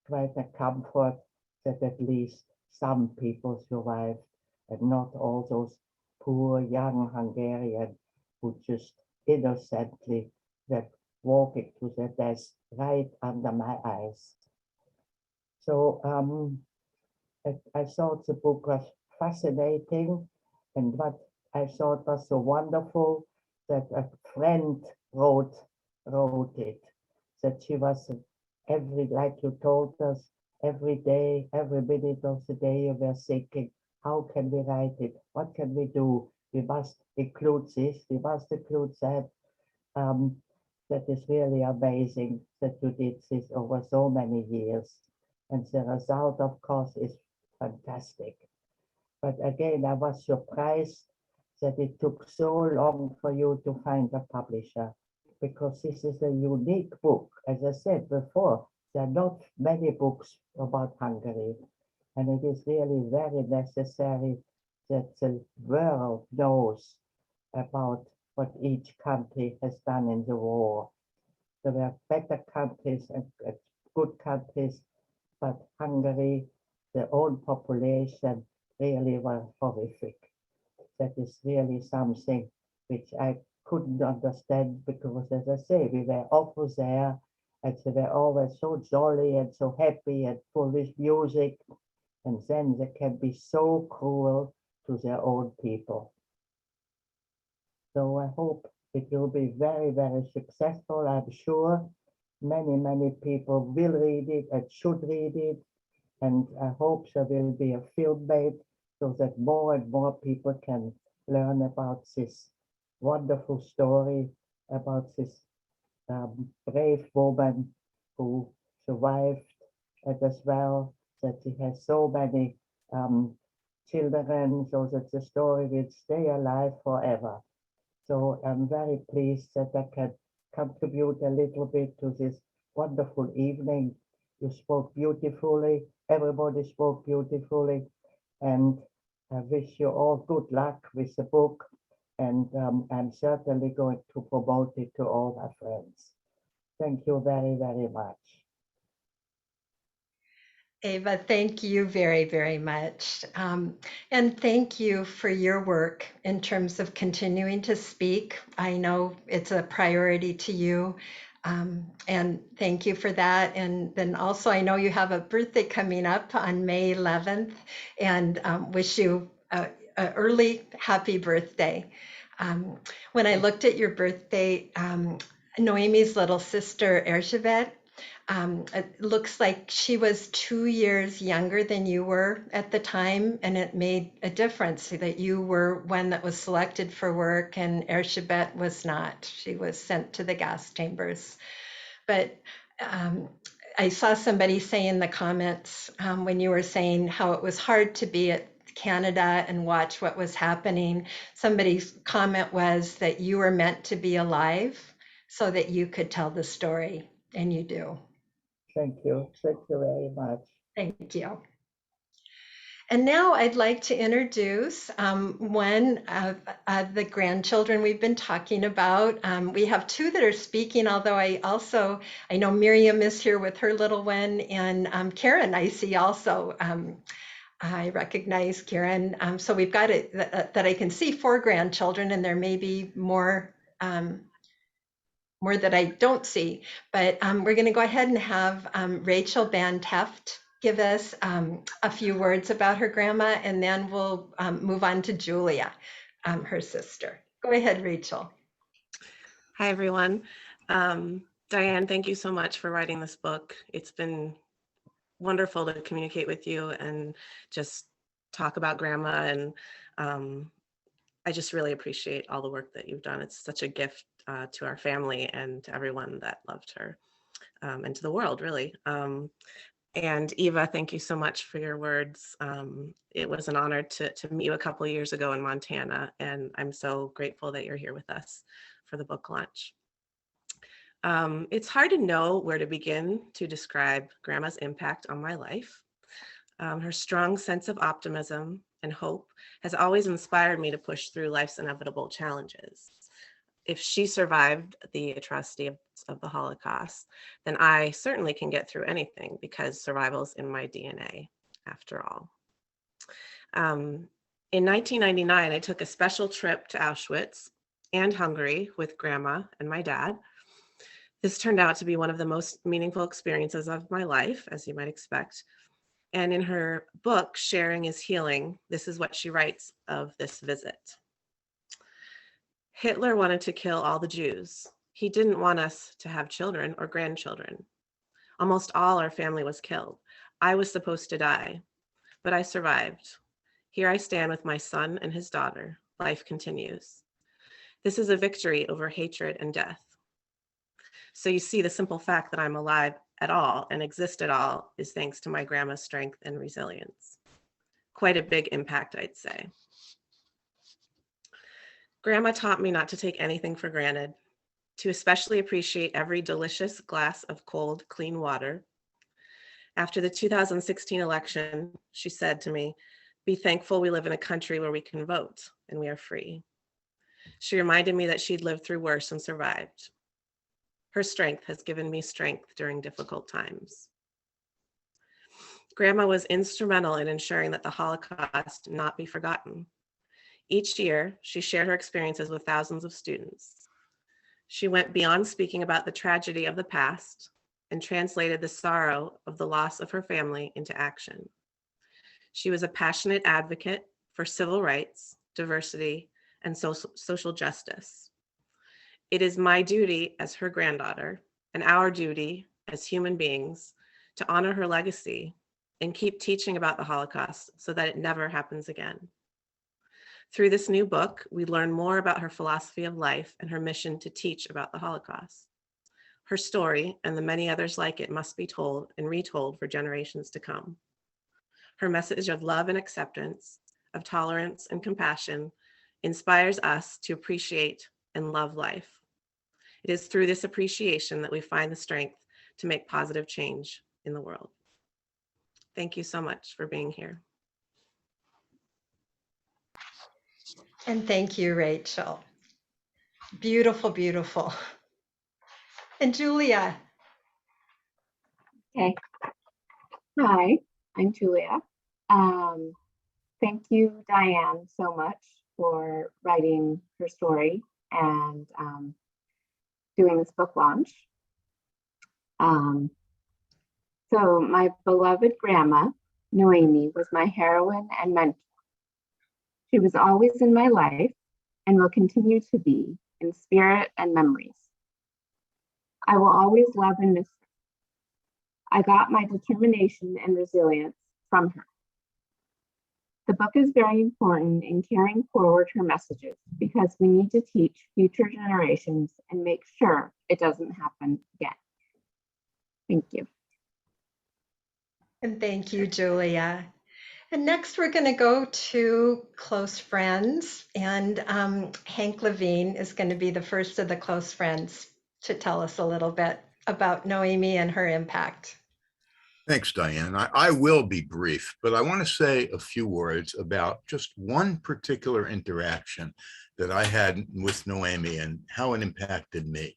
quite a comfort that at least some people survived and not all those poor young Hungarians who just innocently were walking to their death right under my eyes. So I thought the book was fascinating, and what I thought was so wonderful that a friend wrote it, that she was like you told us, every day, every minute of the day, you were thinking, how can we write it? What can we do? We must include this, we must include that. That is really amazing that you did this over so many years. And the result, of course, is fantastic. But again, I was surprised that it took so long for you to find a publisher, because this is a unique book. As I said before, there are not many books about Hungary, and it is really very necessary that the world knows about what each country has done in the war. There were better countries and good countries, but Hungary, their own population, really were horrific. That is really something which I couldn't understand because, as I say, we were often there and they were always so jolly and so happy and full with music. And then they can be so cruel to their own people. So I hope it will be very, very successful. I'm sure many, many people will read it and should read it. And I hope there will be a film made so that more and more people can learn about this wonderful story, about this brave woman who survived, and as well that she has so many children, so that the story will stay alive forever. So I'm very pleased that I can contribute a little bit to this wonderful evening. You spoke beautifully, everybody spoke beautifully, and I wish you all good luck with the book, and I'm certainly going to promote it to all my friends. Thank you very, very much.
Eva, thank you very, very much. And thank you for your work in terms of continuing to speak. I know it's a priority to you. And thank you for that. And then also, I know you have a birthday coming up on May 11th, and wish you early happy birthday. When I looked at your birthday, Noemi's little sister, Erzsébet, it looks like she was 2 years younger than you were at the time, and it made a difference that you were one that was selected for work and Erzsébet was not. She was sent to the gas chambers. But I saw somebody say in the comments when you were saying how it was hard to be at Canada and watch what was happening. Somebody's comment was that you were meant to be alive so that you could tell the story, and you do.
Thank you. Thank you very much.
Thank you. And now I'd like to introduce one of the grandchildren we've been talking about. We have two that are speaking, although I know Miriam is here with her little one, and Karen I see also. I recognize Karen. So we've got it that I can see 4 grandchildren, and there may be more that I don't see. But we're going to go ahead and have Rachel Van Teft give us a few words about her grandma, and then we'll move on to Julia, her sister. Go ahead, Rachel.
Hi, everyone. Diane, thank you so much for writing this book. It's been wonderful to communicate with you and just talk about grandma. And I just really appreciate all the work that you've done. It's such a gift to our family and to everyone that loved her, and to the world, really. And Eva, thank you so much for your words. It was an honor to meet you a couple of years ago in Montana, and I'm so grateful that you're here with us for the book launch. It's hard to know where to begin to describe Grandma's impact on my life. Her strong sense of optimism and hope has always inspired me to push through life's inevitable challenges. If she survived the atrocity of the Holocaust, then I certainly can get through anything because survival's in my DNA, after all. In 1999, I took a special trip to Auschwitz and Hungary with Grandma and my dad. This turned out to be one of the most meaningful experiences of my life, as you might expect. And in her book, Sharing is Healing, this is what she writes of this visit. Hitler wanted to kill all the Jews. He didn't want us to have children or grandchildren. Almost all our family was killed. I was supposed to die, but I survived. Here I stand with my son and his daughter. Life continues. This is a victory over hatred and death. So you see, the simple fact that I'm alive at all and exist at all is thanks to my grandma's strength and resilience. Quite a big impact, I'd say. Grandma taught me not to take anything for granted, to especially appreciate every delicious glass of cold, clean water. After the 2016 election, she said to me, "Be thankful we live in a country where we can vote and we are free." She reminded me that she'd lived through worse and survived. Her strength has given me strength during difficult times. Grandma was instrumental in ensuring that the Holocaust not be forgotten. Each year, she shared her experiences with thousands of students. She went beyond speaking about the tragedy of the past and translated the sorrow of the loss of her family into action. She was a passionate advocate for civil rights, diversity, and social justice. It is my duty as her granddaughter, and our duty as human beings, to honor her legacy and keep teaching about the Holocaust so that it never happens again. Through this new book, we learn more about her philosophy of life and her mission to teach about the Holocaust. Her story, and the many others like it, must be told and retold for generations to come. Her message of love and acceptance, of tolerance and compassion, inspires us to appreciate and love life. It is through this appreciation that we find the strength to make positive change in the world. Thank you so much for being here.
And thank you, Rachel. Beautiful, beautiful. And Julia.
Okay. Hi, I'm Julia. Thank you, Diane, so much for writing her story and doing this book launch. So my beloved grandma, Noemi, was my heroine and mentor. She was always in my life and will continue to be in spirit and memories. I will always love and miss her. I got my determination and resilience from her. The book is very important in carrying forward her messages because we need to teach future generations and make sure it doesn't happen again. Thank you.
And thank you, Julia. And next we're going to go to close friends. And Hank Levine is going to be the first of the close friends to tell us a little bit about Noemi and her impact.
Thanks, Diane. I will be brief, but I want to say a few words about just one particular interaction that I had with Noemi and how it impacted me.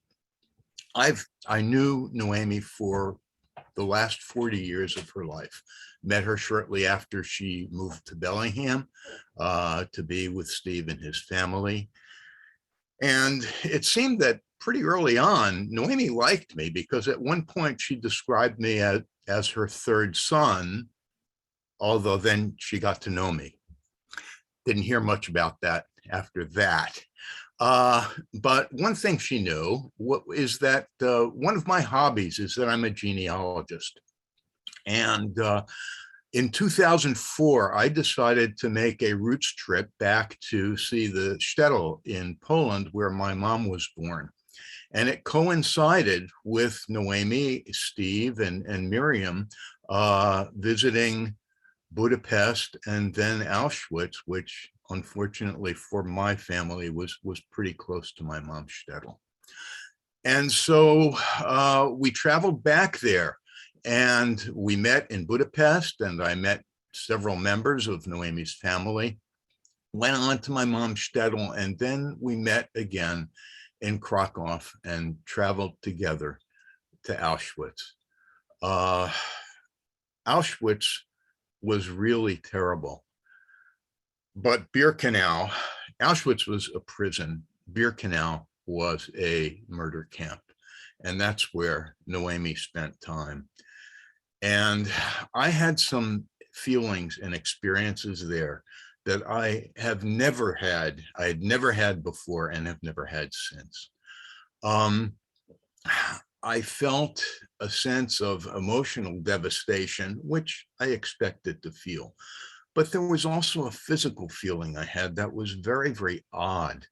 I knew Noemi for the last 40 years of her life. Met her shortly after she moved to Bellingham to be with Steve and his family. And it seemed that pretty early on, Noemi liked me because at one point she described me as her third son, although then she got to know me. Didn't hear much about that after that. But one thing she knew is that one of my hobbies is that I'm a genealogist. And in 2004, I decided to make a roots trip back to see the shtetl in Poland where my mom was born. And it coincided with Noemi, Steve, and Miriam visiting Budapest and then Auschwitz, which unfortunately for my family was pretty close to my mom's shtetl. And so we traveled back there and we met in Budapest, and I met several members of Noemi's family, went on to my mom's shtetl, and then we met again in Krakow and traveled together to Auschwitz. Auschwitz was really terrible, but Birkenau, Auschwitz was a prison. Birkenau was a murder camp, and that's where Noemi spent time. And I had some feelings and experiences there that I had never had before and have never had since. I felt a sense of emotional devastation, which I expected to feel. But there was also a physical feeling I had that was very, very odd.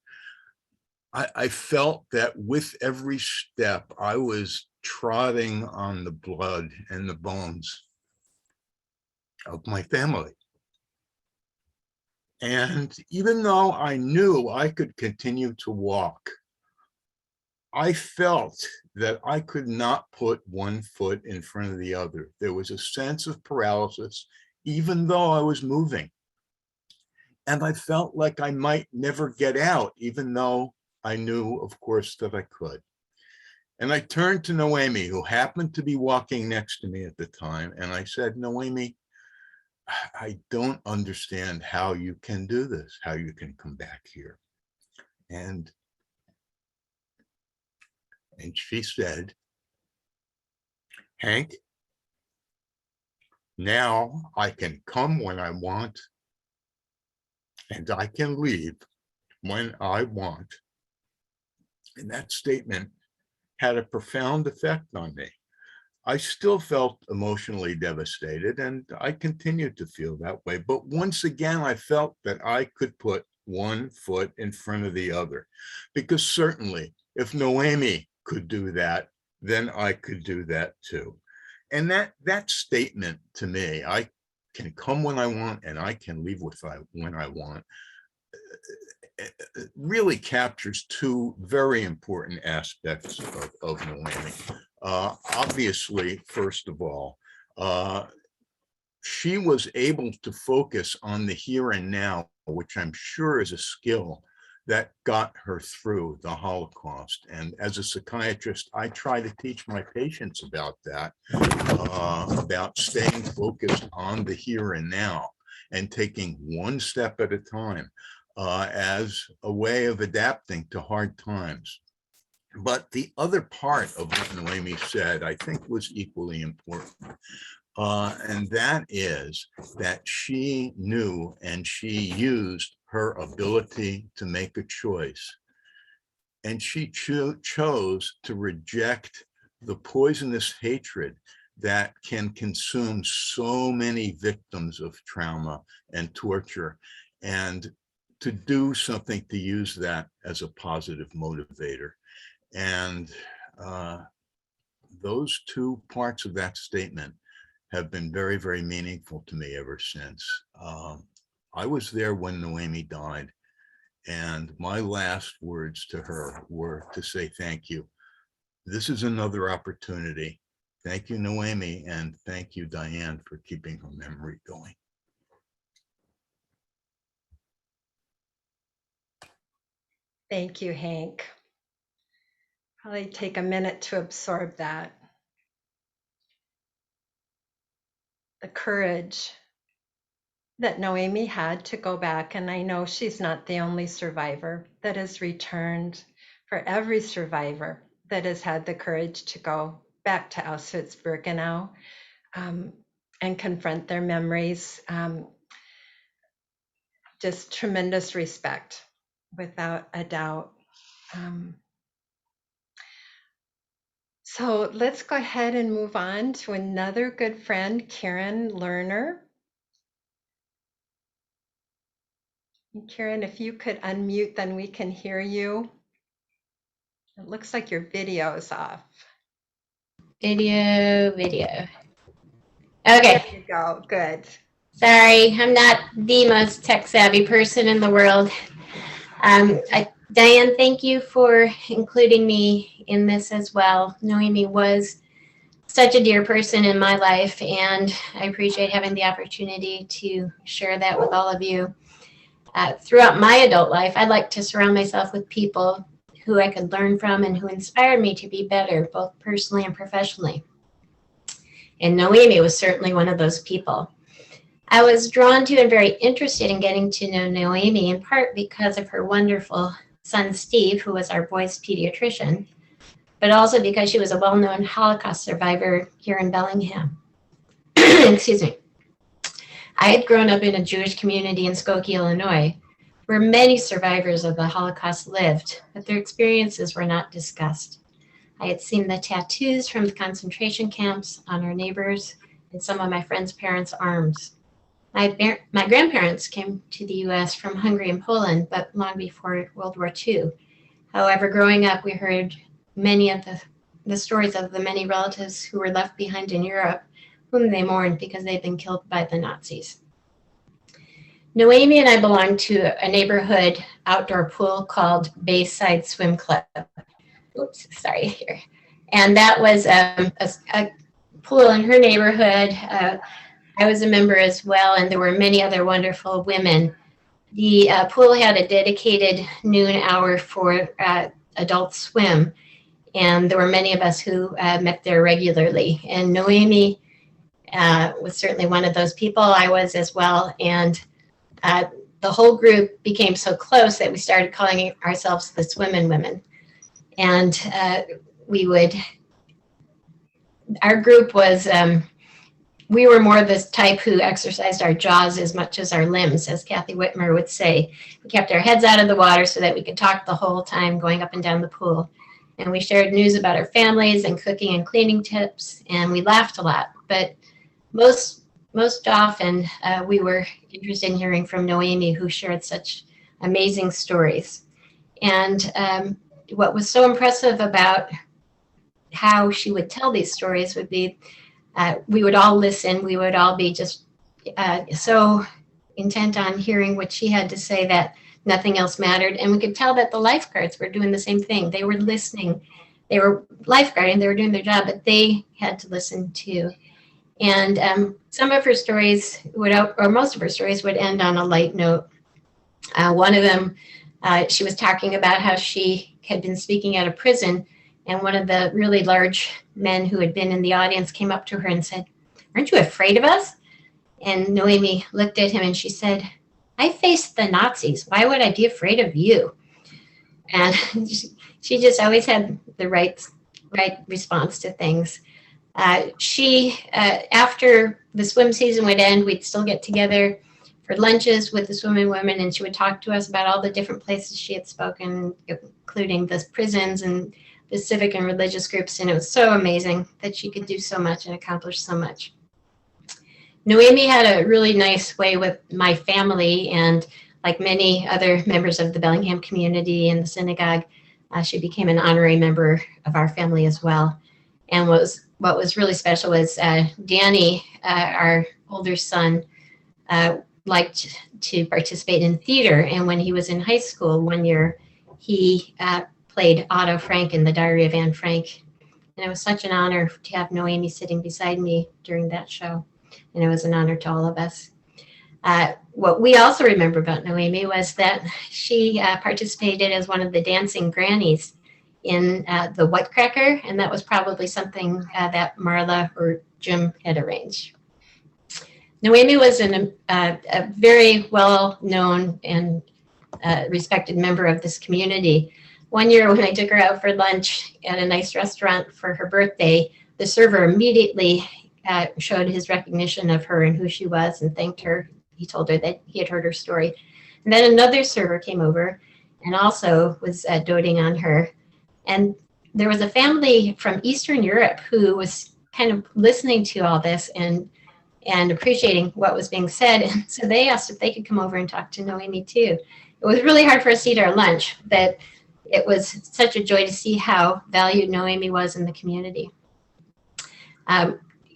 I felt that with every step, I was trotting on the blood and the bones of my family. And even though I knew I could continue to walk, I felt that I could not put one foot in front of the other. There was a sense of paralysis, even though I was moving. And I felt like I might never get out, even though I knew, of course, that I could. And I turned to Noemi, who happened to be walking next to me at the time, and I said, Noemi, I don't understand how you can do this, how you can come back here. And she said, Hank, now I can come when I want, and I can leave when I want. And that statement had a profound effect on me. I still felt emotionally devastated, and I continued to feel that way. But once again, I felt that I could put one foot in front of the other, because certainly if Noemi could do that, then I could do that too. And that statement to me, I can come when I want and I can leave when I want, really captures two very important aspects of Noemi. Obviously, first of all, she was able to focus on the here and now, which I'm sure is a skill that got her through the Holocaust. And as a psychiatrist, I try to teach my patients about that, about staying focused on the here and now and taking one step at a time as a way of adapting to hard times. But the other part of what Noemi said, I think, was equally important. And that is that she knew and she used her ability to make a choice. And she chose to reject the poisonous hatred that can consume so many victims of trauma and torture, and to do something to use that as a positive motivator. And those two parts of that statement have been very, very meaningful to me ever since. I was there when Noemi died, and my last words to her were to say thank you. This is another opportunity. Thank you, Noemi, and thank you, Diane, for keeping her memory going.
Thank you, Hank. Probably take a minute to absorb that. The courage that Noemi had to go back, and I know she's not the only survivor that has returned. For every survivor that has had the courage to go back to Auschwitz-Birkenau and confront their memories, just tremendous respect, without a doubt. So let's go ahead and move on to another good friend, Karen Lerner. Karen, if you could unmute, then we can hear you. It looks like your video is off.
Video.
There
Okay,
you go. Good.
sorry, I'm not the most tech savvy person in the world. Diane, thank you for including me in this as well. Noemi was such a dear person in my life, and I appreciate having the opportunity to share that with all of you. Throughout my adult life, I'd like to surround myself with people who I could learn from and who inspired me to be better, both personally and professionally. And Noemi was certainly one of those people. I was drawn to and very interested in getting to know Noemi, in part because of her wonderful son, Steve, who was our boy's pediatrician, but also because she was a well-known Holocaust survivor here in Bellingham. Excuse me. I had grown up in a Jewish community in Skokie, Illinois, where many survivors of the Holocaust lived, but their experiences were not discussed. I had seen the tattoos from the concentration camps on our neighbors and some of my friends' parents' arms. My grandparents came to the US from Hungary and Poland, but long before World War II. However, growing up, we heard many of the stories of the many relatives who were left behind in Europe, whom they mourned because they'd been killed by the Nazis. Noemi and I belonged to a neighborhood outdoor pool called Bayside Swim Club. Oops, sorry here. And that was a pool in her neighborhood. I was a member as well, and there were many other wonderful women. The pool had a dedicated noon hour for adult swim, and there were many of us who met there regularly. And Noemi was certainly one of those people. I was as well, and the whole group became so close that we started calling ourselves the Swimmin' Women. And our group was, we were more this type who exercised our jaws as much as our limbs, as Kathy Whitmer would say. We kept our heads out of the water so that we could talk the whole time going up and down the pool. And we shared news about our families and cooking and cleaning tips, and we laughed a lot. But most often, we were interested in hearing from Noemi, who shared such amazing stories. And what was so impressive about how she would tell these stories would be, we would all listen. We would all be just so intent on hearing what she had to say that nothing else mattered. And we could tell that the lifeguards were doing the same thing. They were listening. They were lifeguarding. They were doing their job, but they had to listen too. And some of her stories or most of her stories would end on a light note. One of them, she was talking about how she had been speaking at a prison, and one of the really large men who had been in the audience came up to her and said, "Aren't you afraid of us?" And Noemi looked at him and she said, "I faced the Nazis. Why would I be afraid of you?" And she just always had the right response to things. After the swim season would end, we'd still get together for lunches with the swimming women, and she would talk to us about all the different places she had spoken, including the prisons and the civic and religious groups. And it was so amazing that she could do so much and accomplish so much. Noemi had a really nice way with my family, and like many other members of the Bellingham community and the synagogue, she became an honorary member of our family as well. And what was really special was Danny, our older son, liked to participate in theater. And when he was in high school one year, he played Otto Frank in The Diary of Anne Frank. And it was such an honor to have Noemi sitting beside me during that show. And it was an honor to all of us. What we also remember about Noemi was that she participated as one of the dancing grannies in the Wutcracker, and that was probably something that Marla or Jim had arranged. Noemi was a very well-known and respected member of this community. One year when I took her out for lunch at a nice restaurant for her birthday, the server immediately showed his recognition of her and who she was and thanked her. He told her that he had heard her story. And then another server came over and also was doting on her. And there was a family from Eastern Europe who was kind of listening to all this and appreciating what was being said. And so they asked if they could come over and talk to Noemi too. It was really hard for us to eat our lunch, but it was such a joy to see how valued Noemi was in the community.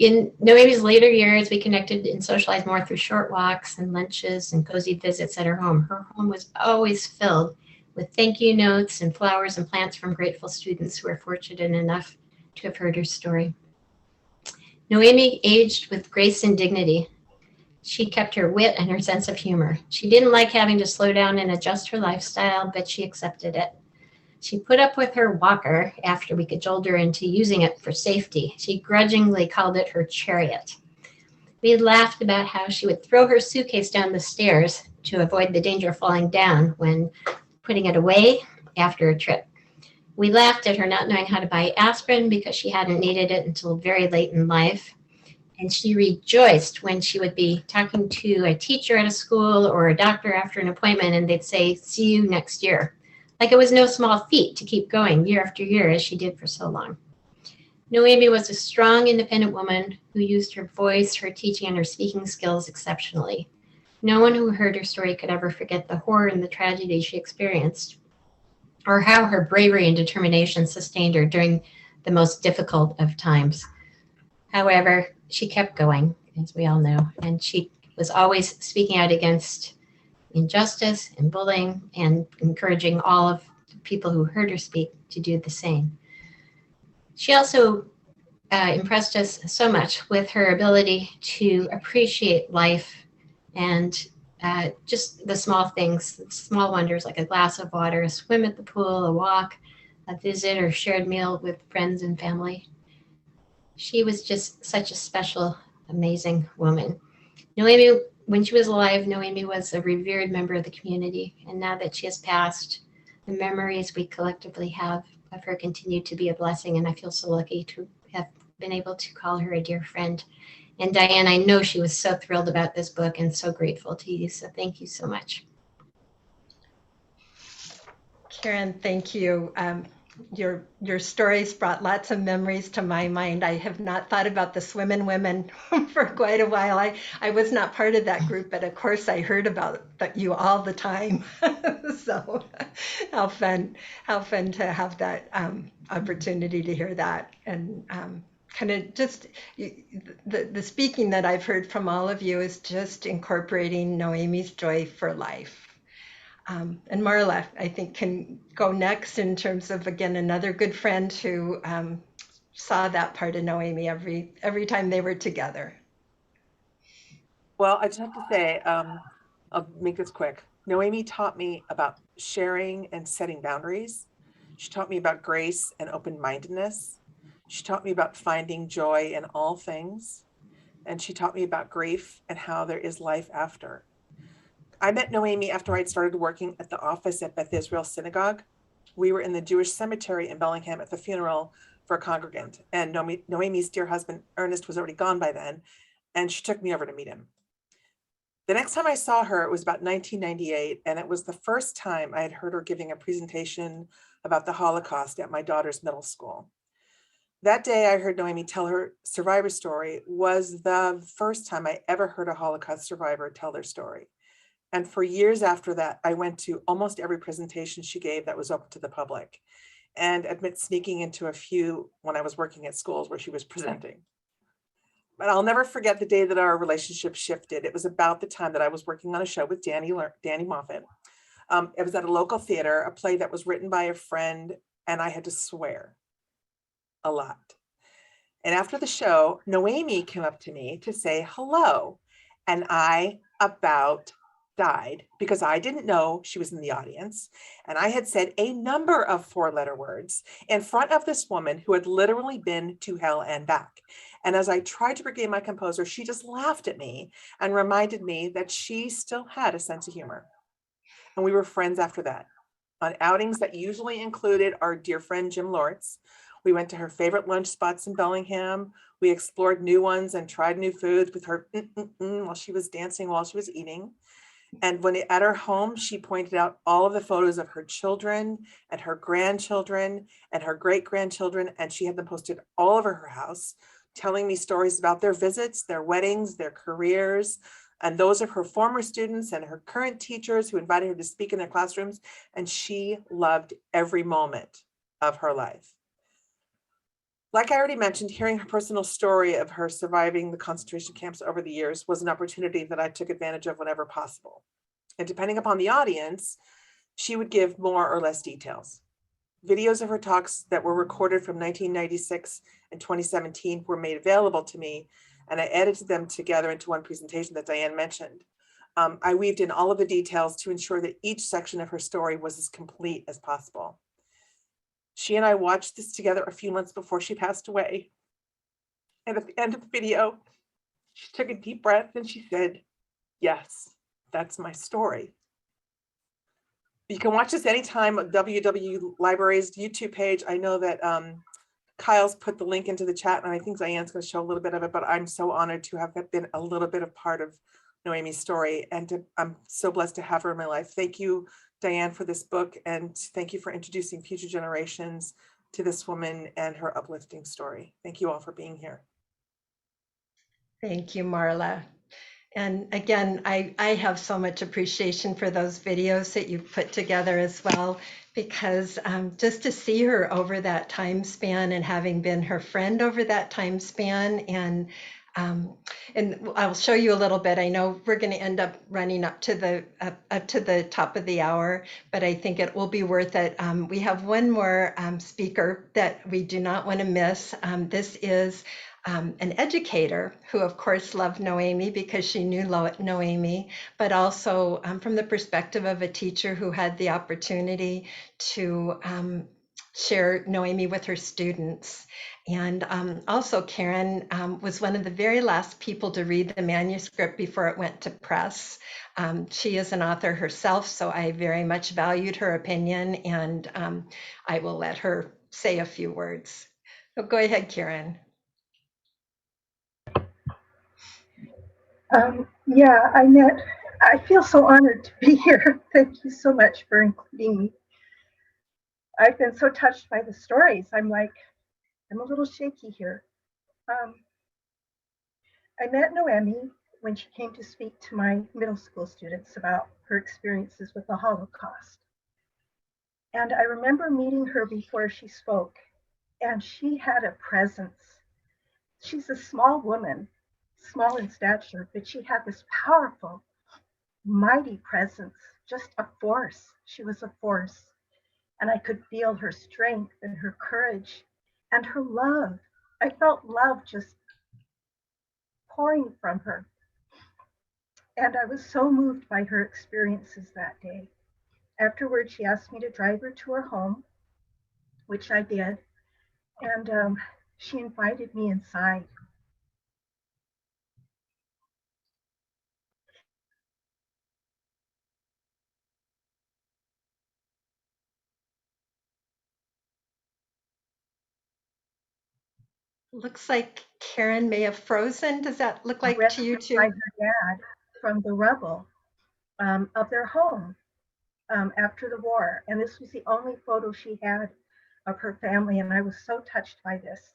In Noemi's later years, we connected and socialized more through short walks and lunches and cozy visits at her home. Her home was always filled with thank you notes and flowers and plants from grateful students who were fortunate enough to have heard her story. Noemi aged with grace and dignity. She kept her wit and her sense of humor. She didn't like having to slow down and adjust her lifestyle, but she accepted it. She put up with her walker after we cajoled her into using it for safety. She grudgingly called it her chariot. We laughed about how she would throw her suitcase down the stairs to avoid the danger of falling down when putting it away after a trip. We laughed at her not knowing how to buy aspirin because she hadn't needed it until very late in life. And she rejoiced when she would be talking to a teacher at a school or a doctor after an appointment and they'd say, "See you next year." Like it was no small feat to keep going year after year as she did for so long. Noemi was a strong, independent woman who used her voice, her teaching, and her speaking skills exceptionally. No one who heard her story could ever forget the horror and the tragedy she experienced, or how her bravery and determination sustained her during the most difficult of times. However, she kept going, as we all know, and she was always speaking out against injustice and bullying and encouraging all of the people who heard her speak to do the same. She also impressed us so much with her ability to appreciate life and just the small things, the small wonders like a glass of water, a swim at the pool, a walk, a visit or shared meal with friends and family. She was just such a special, amazing woman. Noemi, when she was alive, Noemi was a revered member of the community. And now that she has passed, the memories we collectively have of her continue to be a blessing. And I feel so lucky to have been able to call her a dear friend. And Diane, I know she was so thrilled about this book and so grateful to you. So thank you so much.
Karen, thank you. Your stories brought lots of memories to my mind. I have not thought about the Swimmin' Women for quite a while. I was not part of that group, but of course I heard about you all the time. So how fun to have that opportunity to hear that. And kind of just the speaking that I've heard from all of you is just incorporating Noemi's joy for life. And Marla, I think, can go next in terms of, again, another good friend who saw that part of Noemi every time they were together.
Well, I just have to say, I'll make this quick. Noemi taught me about sharing and setting boundaries. She taught me about grace and open-mindedness. She taught me about finding joy in all things. And she taught me about grief and how there is life after. I met Noemi after I'd started working at the office at Beth Israel Synagogue. We were in the Jewish cemetery in Bellingham at the funeral for a congregant, and Noemi's dear husband, Ernest, was already gone by then, and she took me over to meet him. The next time I saw her, it was about 1998, and it was the first time I had heard her giving a presentation about the Holocaust at my daughter's middle school. That day I heard Noemi tell her survivor story was the first time I ever heard a Holocaust survivor tell their story. And for years after that, I went to almost every presentation she gave that was open to the public, and admit sneaking into a few when I was working at schools where she was presenting. But I'll never forget the day that our relationship shifted. It was about the time that I was working on a show with Danny Moffat. It was at a local theater, a play that was written by a friend, and I had to swear a lot. And after the show, Noemi came up to me to say hello, and I about died because I didn't know she was in the audience. And I had said a number of 4-letter words in front of this woman who had literally been to hell and back. And as I tried to regain my composure, she just laughed at me and reminded me that she still had a sense of humor. And we were friends after that. On outings that usually included our dear friend Jim Lortz, we went to her favorite lunch spots in Bellingham. We explored new ones and tried new foods with her while she was dancing while she was eating. And when at her home, she pointed out all of the photos of her children and her grandchildren and her great-grandchildren, and she had them posted all over her house, telling me stories about their visits, their weddings, their careers, and those of her former students and her current teachers who invited her to speak in their classrooms. And she loved every moment of her life. Like I already mentioned, hearing her personal story of her surviving the concentration camps over the years was an opportunity that I took advantage of whenever possible. And depending upon the audience, she would give more or less details. Videos of her talks that were recorded from 1996 and 2017 were made available to me, and I edited them together into one presentation that Diane mentioned. I weaved in all of the details to ensure that each section of her story was as complete as possible. She and I watched this together a few months before she passed away. And at the end of the video, she took a deep breath and she said, "Yes, that's my story." You can watch this anytime on WW Library's YouTube page. I know that Kyle's put the link into the chat, and I think Diane's going to show a little bit of it, but I'm so honored to have been a little bit of part of Noemi's story, and I'm so blessed to have her in my life. Thank you, Diane, for this book, and thank you for introducing future generations to this woman and her uplifting story. Thank you all for being here.
Thank you, Marla. And again, I have so much appreciation for those videos that you've put together as well, because just to see her over that time span and having been her friend over that time span, and I'll show you a little bit. I know we're going to end up running up to the top of the hour, but I think it will be worth it. We have one more speaker that we do not want to miss. This is an educator who, of course, loved Noemi because she knew Noemi, but also from the perspective of a teacher who had the opportunity to share Noemi with her students. And also Karen was one of the very last people to read the manuscript before it went to press. She is an author herself, so I very much valued her opinion, and I will let her say a few words. So go ahead, Karen.
Yeah, I feel so honored to be here. Thank you so much for including me. I've been so touched by the stories. I'm a little shaky here. I met Noemi when she came to speak to my middle school students about her experiences with the Holocaust. And I remember meeting her before she spoke, and she had a presence. She's a small woman, small in stature, but she had this powerful, mighty presence, just a force. She was a force. And I could feel her strength and her courage and her love. I felt love just pouring from her. And I was so moved by her experiences that day. Afterwards, she asked me to drive her to her home, which I did. And she invited me inside.
Looks like Karen may have frozen. Does that look like to you too?
By her dad. from the rubble of their home after the war. And this was the only photo she had of her family. And I was so touched by this.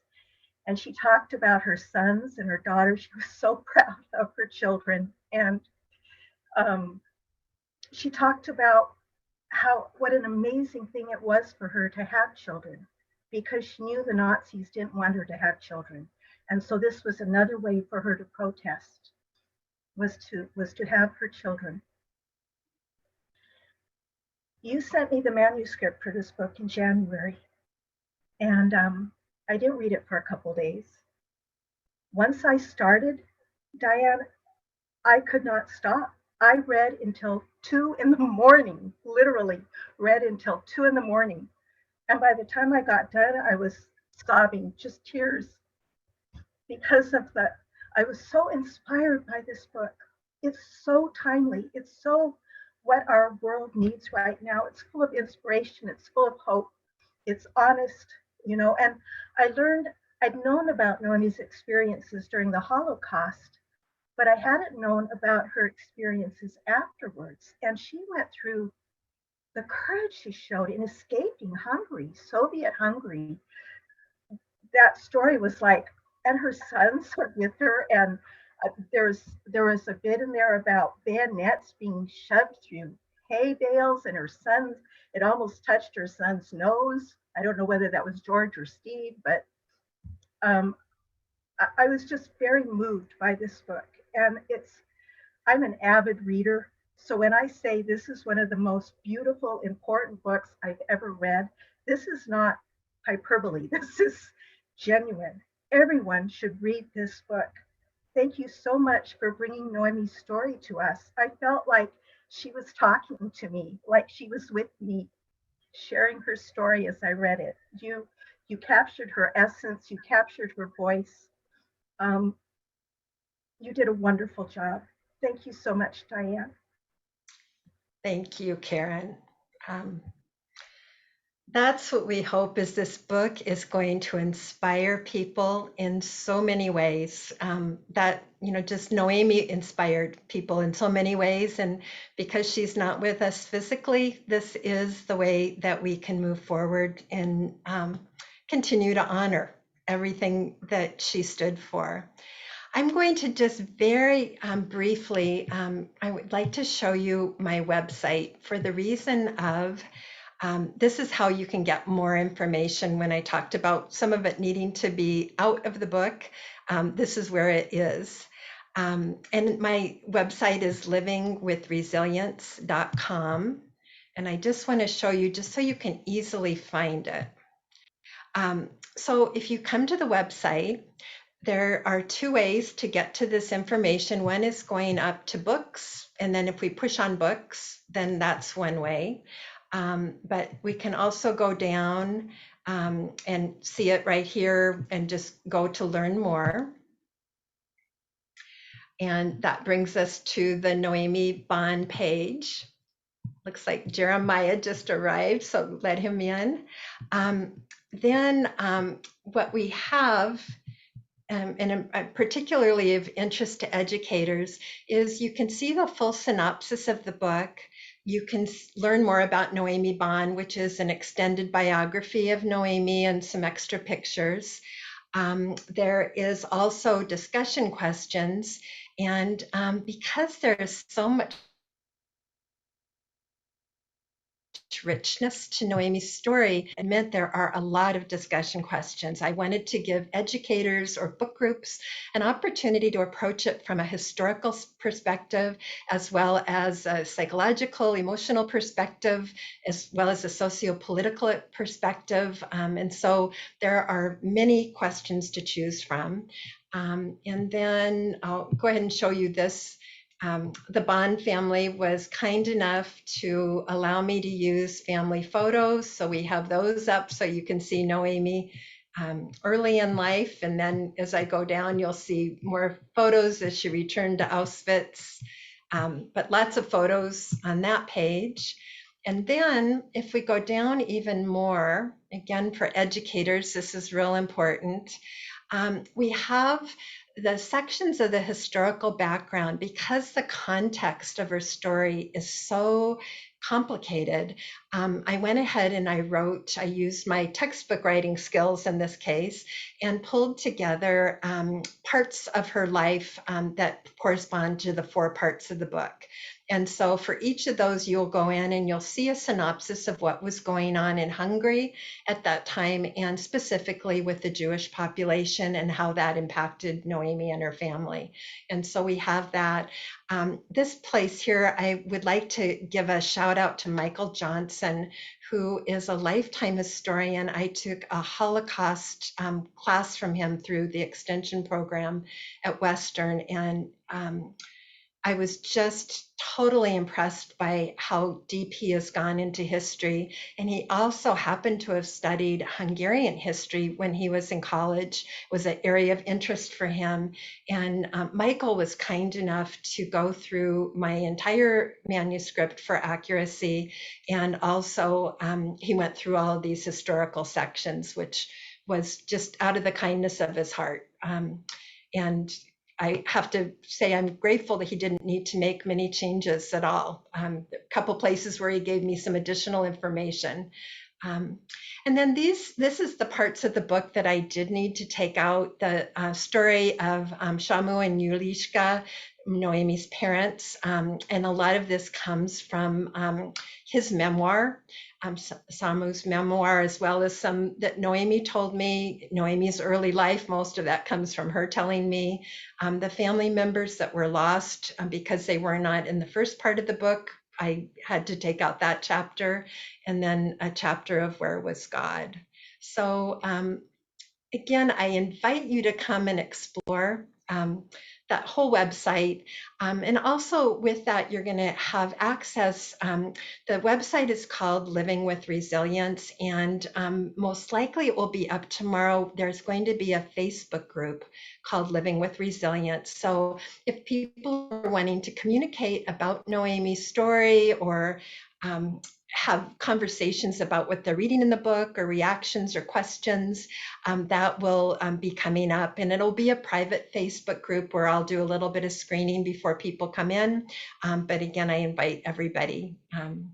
And she talked about her sons and her daughters. She was so proud of her children. And she talked about what an amazing thing it was for her to have children, because she knew the Nazis didn't want her to have children. And so this was another way for her to protest, was to have her children. You sent me the manuscript for this book in January, and I didn't read it for a couple days. Once I started, Diane, I could not stop. I read until 2 in the morning, literally read until 2 in the morning. And by the time I got done, I was sobbing, just tears, because of I was so inspired by this book. It's so timely. It's so what our world needs right now. It's full of inspiration. It's full of hope. It's honest, and I'd known about Noemi's experiences during the Holocaust, but I hadn't known about her experiences afterwards. And she went through the courage she showed in escaping Hungary, Soviet Hungary. That story was like, and her sons were with her, and there was a bit in there about bayonets being shoved through hay bales, and her sons, it almost touched her son's nose. I don't know whether that was George or Steve, but I was just very moved by this book. And I'm an avid reader. So when I say this is one of the most beautiful, important books I've ever read, this is not hyperbole. This is genuine. Everyone should read this book. Thank you so much for bringing Noemi's story to us. I felt like she was talking to me, like she was with me, sharing her story as I read it. You captured her essence, you captured her voice. You did a wonderful job. Thank you so much, Diane.
Thank you, Karen. That's what we hope, is this book is going to inspire people in so many ways. Just Noemi inspired people in so many ways. And because she's not with us physically, this is the way that we can move forward and continue to honor everything that she stood for. I'm going to just very briefly, I would like to show you my website, for the reason of this is how you can get more information. When I talked about some of it needing to be out of the book, this is where it is. And my website is livingwithresilience.com. And I just want to show you, just so you can easily find it. So if you come to the website, there are 2 ways to get to this information. One is going up to books, and then if we push on books, then that's one way. But we can also go down and see it right here and just go to learn more. And that brings us to the Noemi Bond page. Looks like Jeremiah just arrived, so let him in. Then what we have, and particularly of interest to educators, is you can see the full synopsis of the book. You can learn more about Noemi Bond, which is an extended biography of Noemi and some extra pictures. There is also discussion questions. And because there is so much richness to Noemi's story, it meant there are a lot of discussion questions. I wanted to give educators or book groups an opportunity to approach it from a historical perspective, as well as a psychological, emotional perspective, as well as a socio-political perspective. And so there are many questions to choose from. And then I'll go ahead and show you this. The Bond family was kind enough to allow me to use family photos. So we have those up so you can see Noemi early in life. And then as I go down, you'll see more photos as she returned to Auschwitz, but lots of photos on that page. And then if we go down even more, again, for educators, this is real important. We have the sections of the historical background, because the context of her story is so complicated, I went ahead and I used my textbook writing skills in this case, and pulled together parts of her life that correspond to the 4 parts of the book. And so for each of those, you'll go in and you'll see a synopsis of what was going on in Hungary at that time, and specifically with the Jewish population and how that impacted Noemi and her family. And so we have that. This place here, I would like to give a shout out to Michael Johnson, who is a lifetime historian. I took a Holocaust class from him through the extension program at Western, and I was just totally impressed by how deep he has gone into history. And he also happened to have studied Hungarian history when he was in college. It was an area of interest for him. And Michael was kind enough to go through my entire manuscript for accuracy. And also he went through all of these historical sections, which was just out of the kindness of his heart. And I have to say I'm grateful that he didn't need to make many changes at all. A couple places where he gave me some additional information. And then this is the parts of the book that I did need to take out. The story of Shamu and Yulishka, Noemi's parents, and a lot of this comes from his memoir, Samu's memoir, as well as some that Noemi told me. Noemi's early life, most of that comes from her telling me. The family members that were lost because they were not in the first part of the book, I had to take out that chapter, and then a chapter of Where Was God? So again, I invite you to come and explore that whole website. And also with that, you're going to have access. The website is called Living with Resilience, and most likely it will be up tomorrow. There's going to be a Facebook group called Living with Resilience. So if people are wanting to communicate about Noemi's story, or have conversations about what they're reading in the book, or reactions or questions, that will be coming up. And it'll be a private Facebook group where I'll do a little bit of screening before people come in. But again, I invite everybody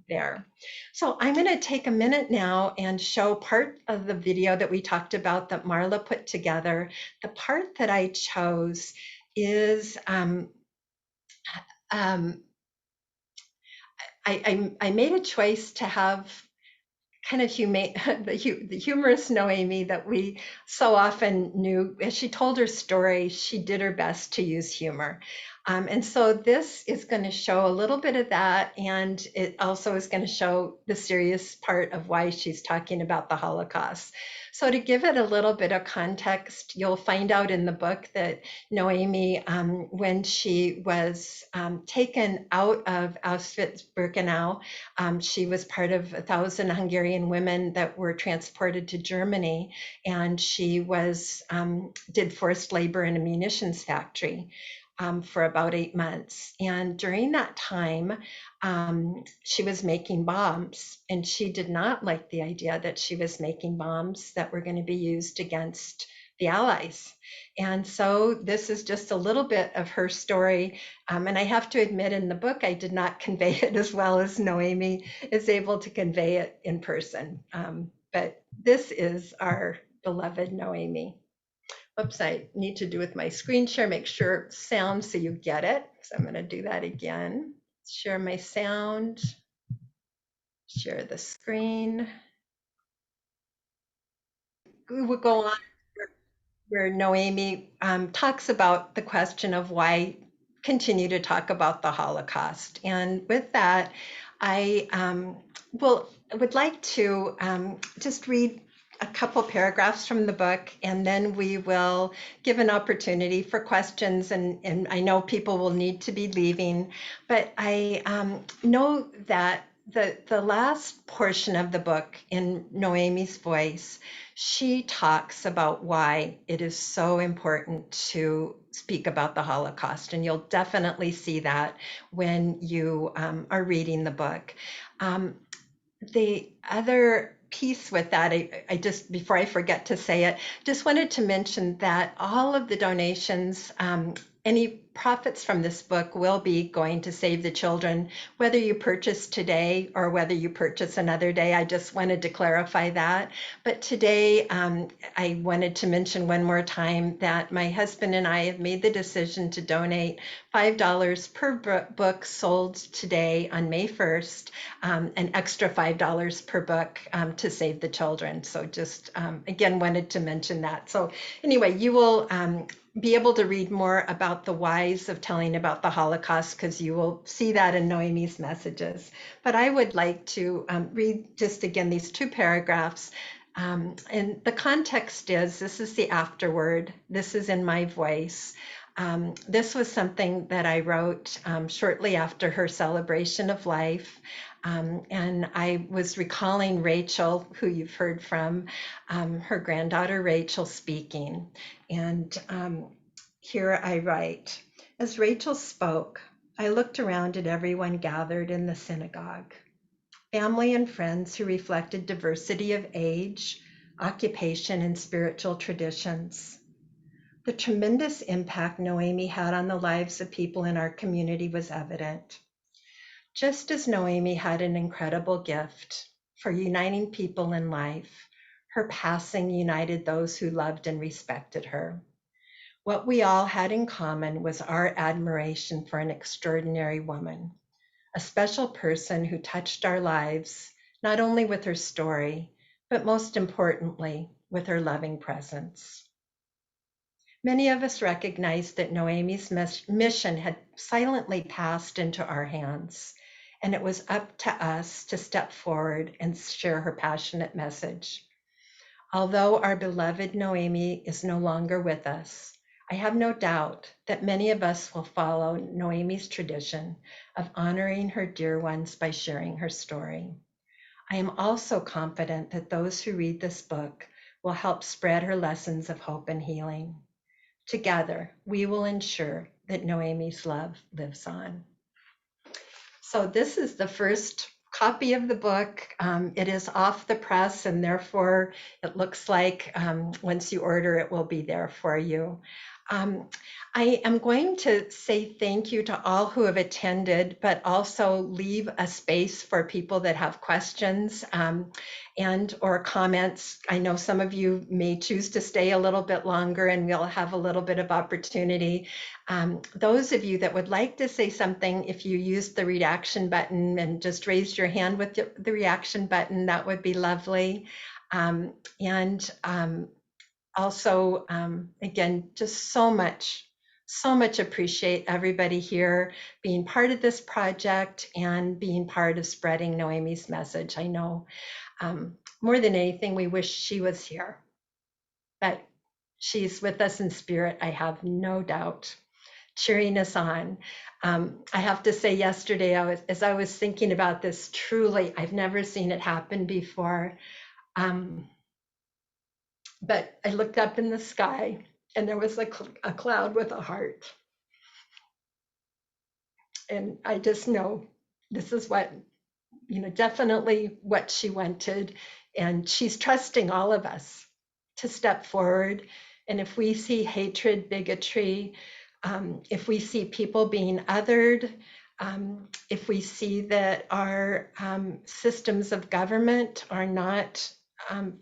there. So I'm going to take a minute now and show part of the video that we talked about that Marla put together. The part that I chose is I made a choice to have kind of the humorous Noemi that we so often knew. As she told her story, she did her best to use humor. And so this is going to show a little bit of that, and it also is going to show the serious part of why she's talking about the Holocaust. So to give it a little bit of context, you'll find out in the book that Noemi, when she was taken out of Auschwitz-Birkenau, she was part of 1,000 Hungarian women that were transported to Germany, and she did forced labor in a munitions factory for about 8 months. And during that time, she was making bombs, and she did not like the idea that she was making bombs that were going to be used against the Allies. And so this is just a little bit of her story. And I have to admit, in the book, I did not convey it as well as Noemi is able to convey it in person. But this is our beloved Noemi. Oops, I need to do with my screen share, make sure sound so you get it. So I'm going to do that again. Share my sound, share the screen. We will go on where Noemi talks about the question of why continue to talk about the Holocaust. And with that, I would like to just read a couple paragraphs from the book, and then we will give an opportunity for questions. And I know people will need to be leaving, but I know that the last portion of the book, in Noemi's voice, she talks about why it is so important to speak about the Holocaust. And you'll definitely see that when you are reading the book. The other piece with that, I just, before I forget to say it, just wanted to mention that all of the donations, any profits from this book will be going to Save the Children, whether you purchase today or whether you purchase another day. I just wanted to clarify that. But today, I wanted to mention one more time that my husband and I have made the decision to donate $5 per book sold today on May 1st, an extra $5 per book to Save the Children. So just, again, wanted to mention that. So anyway, you will be able to read more about the whys of telling about the Holocaust, because you will see that in Noemi's messages. But I would like to read just again these 2 paragraphs. And the context is, this is the afterword. This is in my voice. This was something that I wrote shortly after her celebration of life. And I was recalling Rachel, who you've heard from, her granddaughter Rachel speaking. And here I write, as Rachel spoke, I looked around at everyone gathered in the synagogue, family and friends who reflected diversity of age, occupation, and spiritual traditions. The tremendous impact Noemi had on the lives of people in our community was evident. Just as Noemi had an incredible gift for uniting people in life, her passing united those who loved and respected her. What we all had in common was our admiration for an extraordinary woman, a special person who touched our lives, not only with her story, but most importantly, with her loving presence. Many of us recognized that Noemi's mission had silently passed into our hands, and it was up to us to step forward and share her passionate message. Although our beloved Noemi is no longer with us, I have no doubt that many of us will follow Noemi's tradition of honoring her dear ones by sharing her story. I am also confident that those who read this book will help spread her lessons of hope and healing. Together, we will ensure that Noemi's love lives on. So this is the first copy of the book. It is off the press, and therefore it looks like once you order, it will be there for you. I am going to say thank you to all who have attended, but also leave a space for people that have questions and or comments. I know some of you may choose to stay a little bit longer, and we'll have a little bit of opportunity. Those of you that would like to say something, if you use the reaction button and just raise your hand with the reaction button, that would be lovely. Also, again, just so much appreciate everybody here being part of this project and being part of spreading Noemi's message. I know more than anything, we wish she was here, but she's with us in spirit, I have no doubt, cheering us on. I have to say, yesterday, as I was thinking about this, truly, I've never seen it happen before. But I looked up in the sky and there was a cloud with a heart. And I just know this is what, definitely what she wanted. And she's trusting all of us to step forward. And if we see hatred, bigotry, if we see people being othered, if we see that our systems of government are not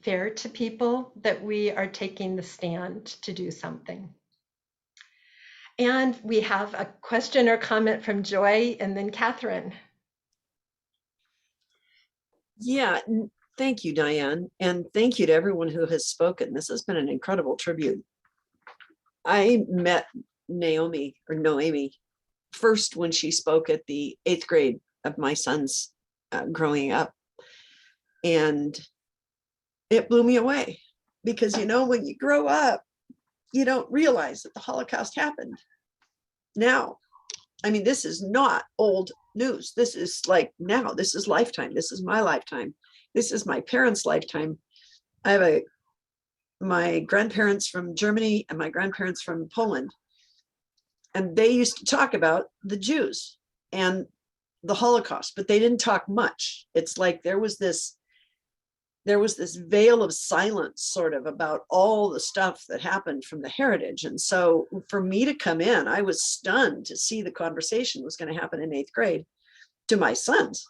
fair to people, that we are taking the stand to do something. And we have a question or comment from Joy, and then Catherine.
Yeah, thank you, Diane. And thank you to everyone who has spoken. This has been an incredible tribute. I met Noemi first when she spoke at the 8th grade of my son's growing up. And it blew me away because, when you grow up, you don't realize that the Holocaust happened. Now, I mean, this is not old news. This is like now, this is lifetime. This is my lifetime. This is my parents' lifetime. I have my grandparents from Germany and my grandparents from Poland. And they used to talk about the Jews and the Holocaust, but they didn't talk much. It's like there was this there was this veil of silence sort of about all the stuff that happened from the heritage. And so for me to come in, I was stunned to see the conversation was going to happen in 8th grade to my sons.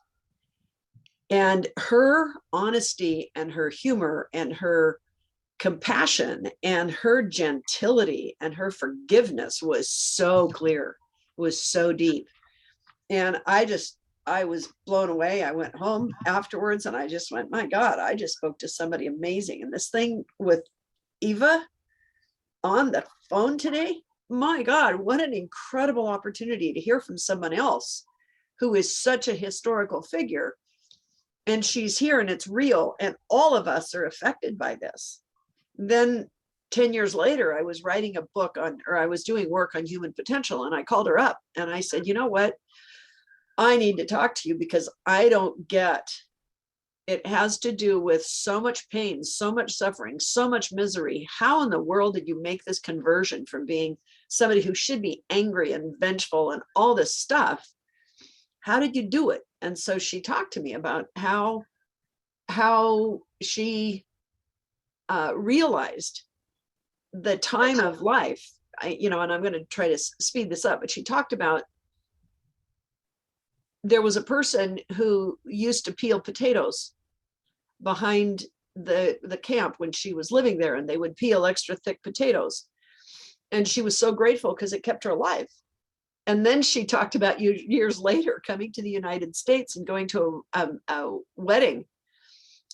And her honesty and her humor and her compassion and her gentility and her forgiveness was so clear, was so deep. And I was blown away. I went home afterwards and I just went, my God, I just spoke to somebody amazing. And this thing with Eva on the phone today, my God, what an incredible opportunity to hear from someone else who is such a historical figure. And she's here and it's real. And all of us are affected by this. Then 10 years later, I was writing a book I was doing work on human potential. And I called her up and I said, you know what? I need to talk to you because I don't get, it has to do with so much pain, so much suffering, so much misery. How in the world did you make this conversion from being somebody who should be angry and vengeful and all this stuff? How did you do it? And so she talked to me about how she realized the time of life, and I'm going to try to speed this up, but she talked about there was a person who used to peel potatoes behind the camp when she was living there, and they would peel extra thick potatoes. And she was so grateful because it kept her alive. And then she talked about years later coming to the United States and going to a wedding.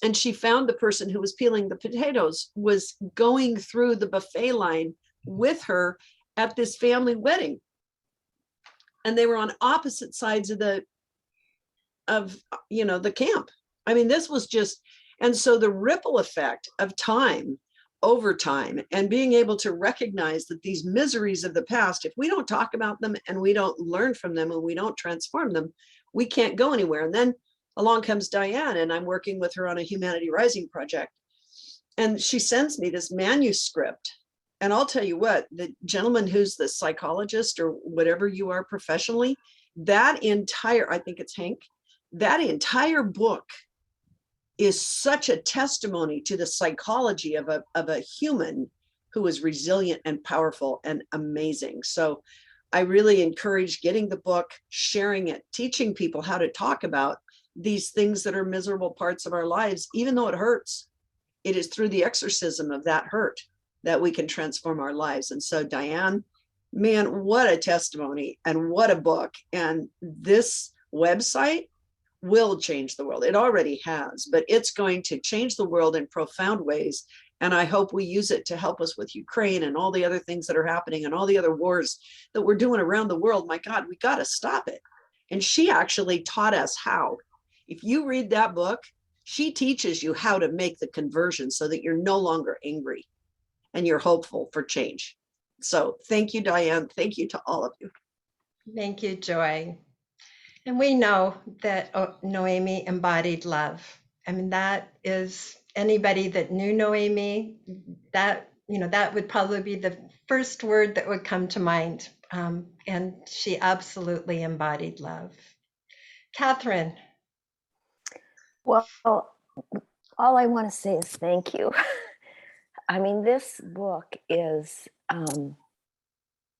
And she found the person who was peeling the potatoes was going through the buffet line with her at this family wedding. And they were on opposite sides of the camp. I mean, this was just, and so the ripple effect of time over time and being able to recognize that these miseries of the past, if we don't talk about them and we don't learn from them and we don't transform them, we can't go anywhere. And then along comes Diane, and I'm working with her on a Humanity Rising project. And she sends me this manuscript. And I'll tell you what, the gentleman who's the psychologist or whatever you are professionally, that entire, I think it's Hank, that entire book is such a testimony to the psychology of a human who is resilient and powerful and amazing. So I really encourage getting the book, sharing it, teaching people how to talk about these things that are miserable parts of our lives, even though it hurts. It is through the exorcism of that hurt that we can transform our lives. And so Diane, man, what a testimony and what a book. And this website will change the world. It already has, but it's going to change the world in profound ways. And I hope we use it to help us with Ukraine and all the other things that are happening and all the other wars that we're doing around the world. My God, we got to stop it. And she actually taught us how. If you read that book, she teaches you how to make the conversion so that you're no longer angry and you're hopeful for change. So thank you, Diane. Thank you to all of you.
Thank you, Joy. And we know that Noemi embodied love. I mean, that is, anybody that knew Noemi, that would probably be the first word that would come to mind. And she absolutely embodied love. Catherine.
Well, all I want to say is thank you. I mean, this book is,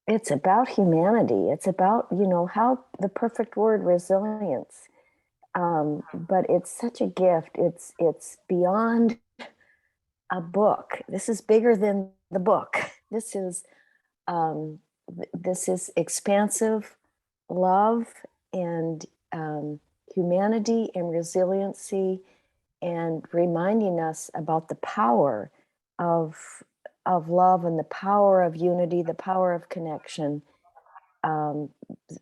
it's about humanity. It's about, how the perfect word, resilience. But it's such a gift. It's beyond a book. This is bigger than the book. This is expansive love and humanity and resiliency, and reminding us about the power of love and the power of unity, the power of connection.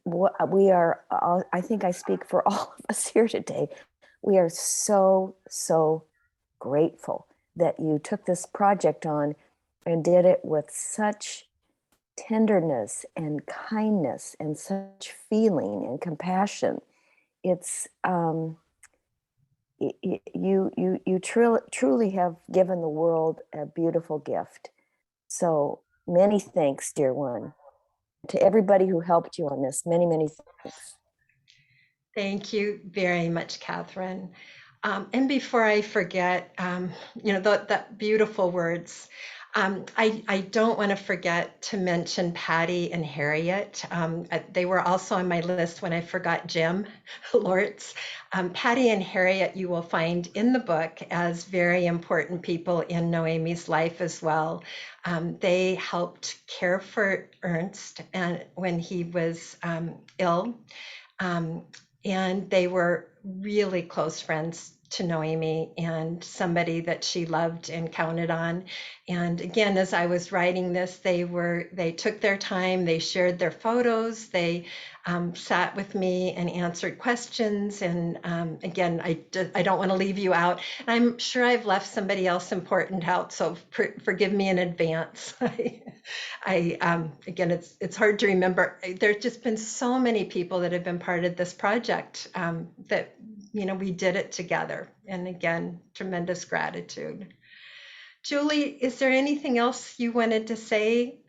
We are, I think I speak for all of us here today, we are so, so grateful that you took this project on and did it with such tenderness and kindness and such feeling and compassion. It's you truly have given the world a beautiful gift. So many thanks, dear one, to everybody who helped you on this. Many, many thanks.
Thank you very much, Catherine. And before I forget, that beautiful words, I don't want to forget to mention Patty and Harriet. They were also on my list when I forgot Jim Lortz. Patty and Harriet you will find in the book as very important people in Noemi's life as well. They helped care for Ernst when he was ill. And they were really close friends to Noemi and somebody that she loved and counted on. And again, as I was writing this, they took their time, they shared their photos, they sat with me and answered questions. And again, I don't want to leave you out. I'm sure I've left somebody else important out, so forgive me in advance. Again, it's hard to remember. There's just been so many people that have been part of this project that, we did it together. And again, tremendous gratitude. Julie, is there anything else you wanted to say?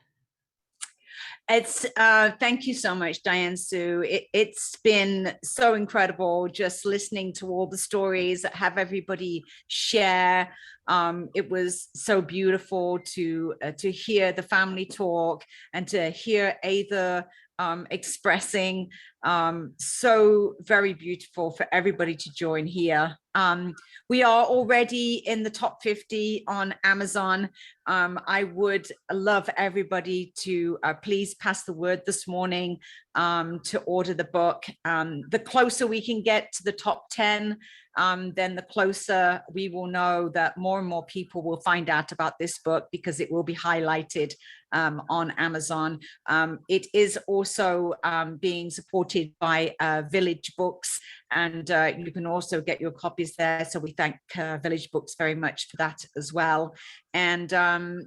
It's thank you so much, Diane Sue. It's been so incredible just listening to all the stories, have everybody share. It was so beautiful to hear the family talk and to hear Eva expressing. So very beautiful for everybody to join here. We are already in the top 50 on Amazon. I would love everybody to please pass the word this morning to order the book. The closer we can get to the top 10, then the closer we will know that more and more people will find out about this book because it will be highlighted on Amazon. It is also being supported by Village Books, and you can also get your copies there. So we thank Village Books very much for that as well. And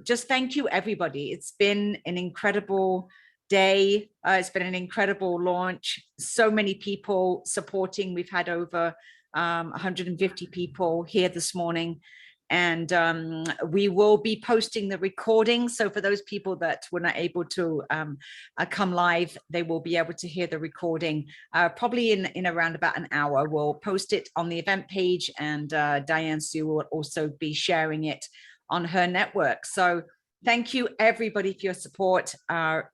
just thank you, everybody. It's been an incredible day. It's been an incredible launch. So many people supporting. We've had over 150 people here this morning. And we will be posting the recording. So for those people that were not able to come live, they will be able to hear the recording probably in around about an hour. We'll post it on the event page, and Diane Sue will also be sharing it on her network. So thank you, everybody, for your support.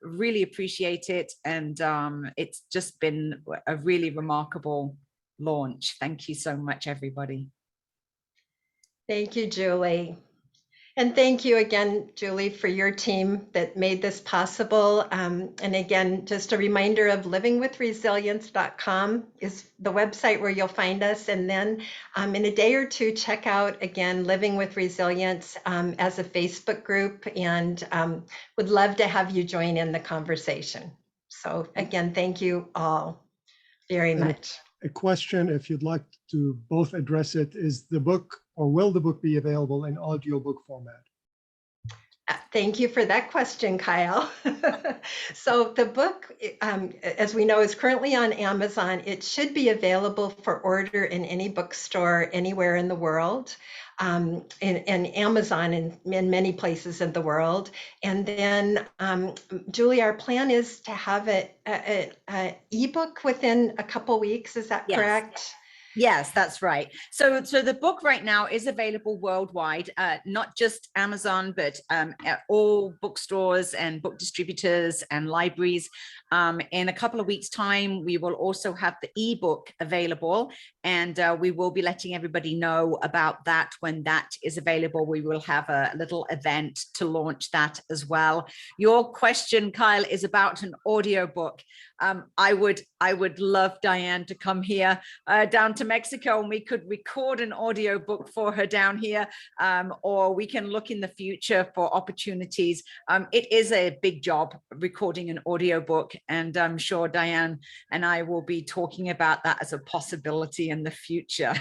Really appreciate it. And it's just been a really remarkable launch. Thank you so much, everybody.
Thank you, Julie. And thank you again, Julie, for your team that made this possible. And again, just a reminder of livingwithresilience.com is the website where you'll find us. And then in a day or two, check out, again, Living with Resilience as a Facebook group, and would love to have you join in the conversation. So again, thank you all very much.
A question, if you'd like to both address it, is the book, or will the book be available in audiobook format?
Thank you for that question, Kyle. So the book, as we know, is currently on Amazon. It should be available for order in any bookstore anywhere in the world, and Amazon in many places in the world. And then, Julie, our plan is to have an ebook within a couple weeks. Is that correct?
Yes, that's right. So the book right now is available worldwide, not just Amazon, but at all bookstores and book distributors and libraries. In a couple of weeks' time, we will also have the ebook available, and we will be letting everybody know about that when that is available. We will have a little event to launch that as well. Your question, Kyle, is about an audiobook. I would love Diane to come here down to Mexico, and we could record an audiobook for her down here, or we can look in the future for opportunities. It is a big job recording an audiobook, and I'm sure Diane and I will be talking about that as a possibility in the future.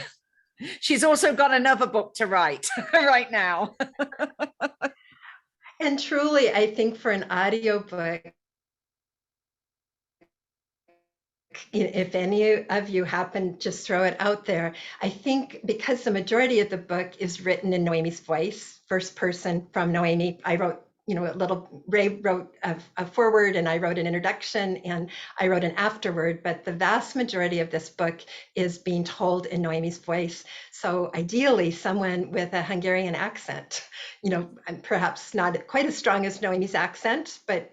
She's also got another book to write right now.
And truly, I think for an audiobook, if any of you happen, just throw it out there. I think because the majority of the book is written in Noemi's voice, first person from Noemi. I wrote Ray wrote a foreword and I wrote an introduction and I wrote an afterword, but the vast majority of this book is being told in Noemi's voice. So ideally someone with a Hungarian accent, perhaps not quite as strong as Noemi's accent, but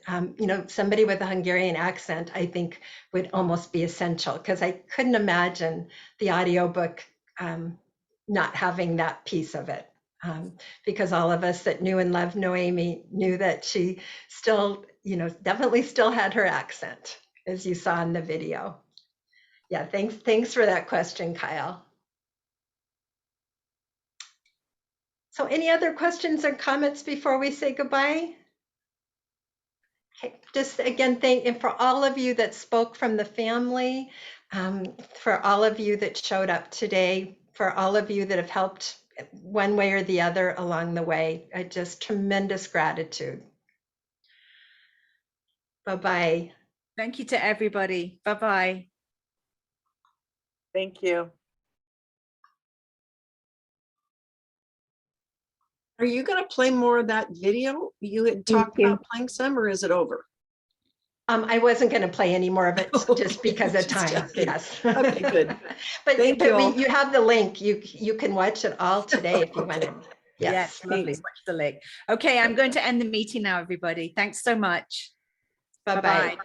somebody with a Hungarian accent, I think would almost be essential, because I couldn't imagine the audiobook not having that piece of it. Because all of us that knew and loved Noemi knew that she still, definitely still had her accent, as you saw in the video. Yeah, thanks for that question, Kyle. So any other questions or comments before we say goodbye? Okay, just again, and for all of you that spoke from the family, for all of you that showed up today, for all of you that have helped one way or the other along the way. Just tremendous gratitude. Bye-bye.
Thank you to everybody. Bye-bye.
Thank you.
Are you going to play more of that video? You had talked about playing some, or is it over?
I wasn't going to play any more of it just because of time. Yes.
Okay, good.
but
Thank you all.
You have the link. You can watch it all today if you want to.
Yes, lovely. Watch the link. Okay, I'm going to end the meeting now, everybody. Thanks so much.
Bye-bye.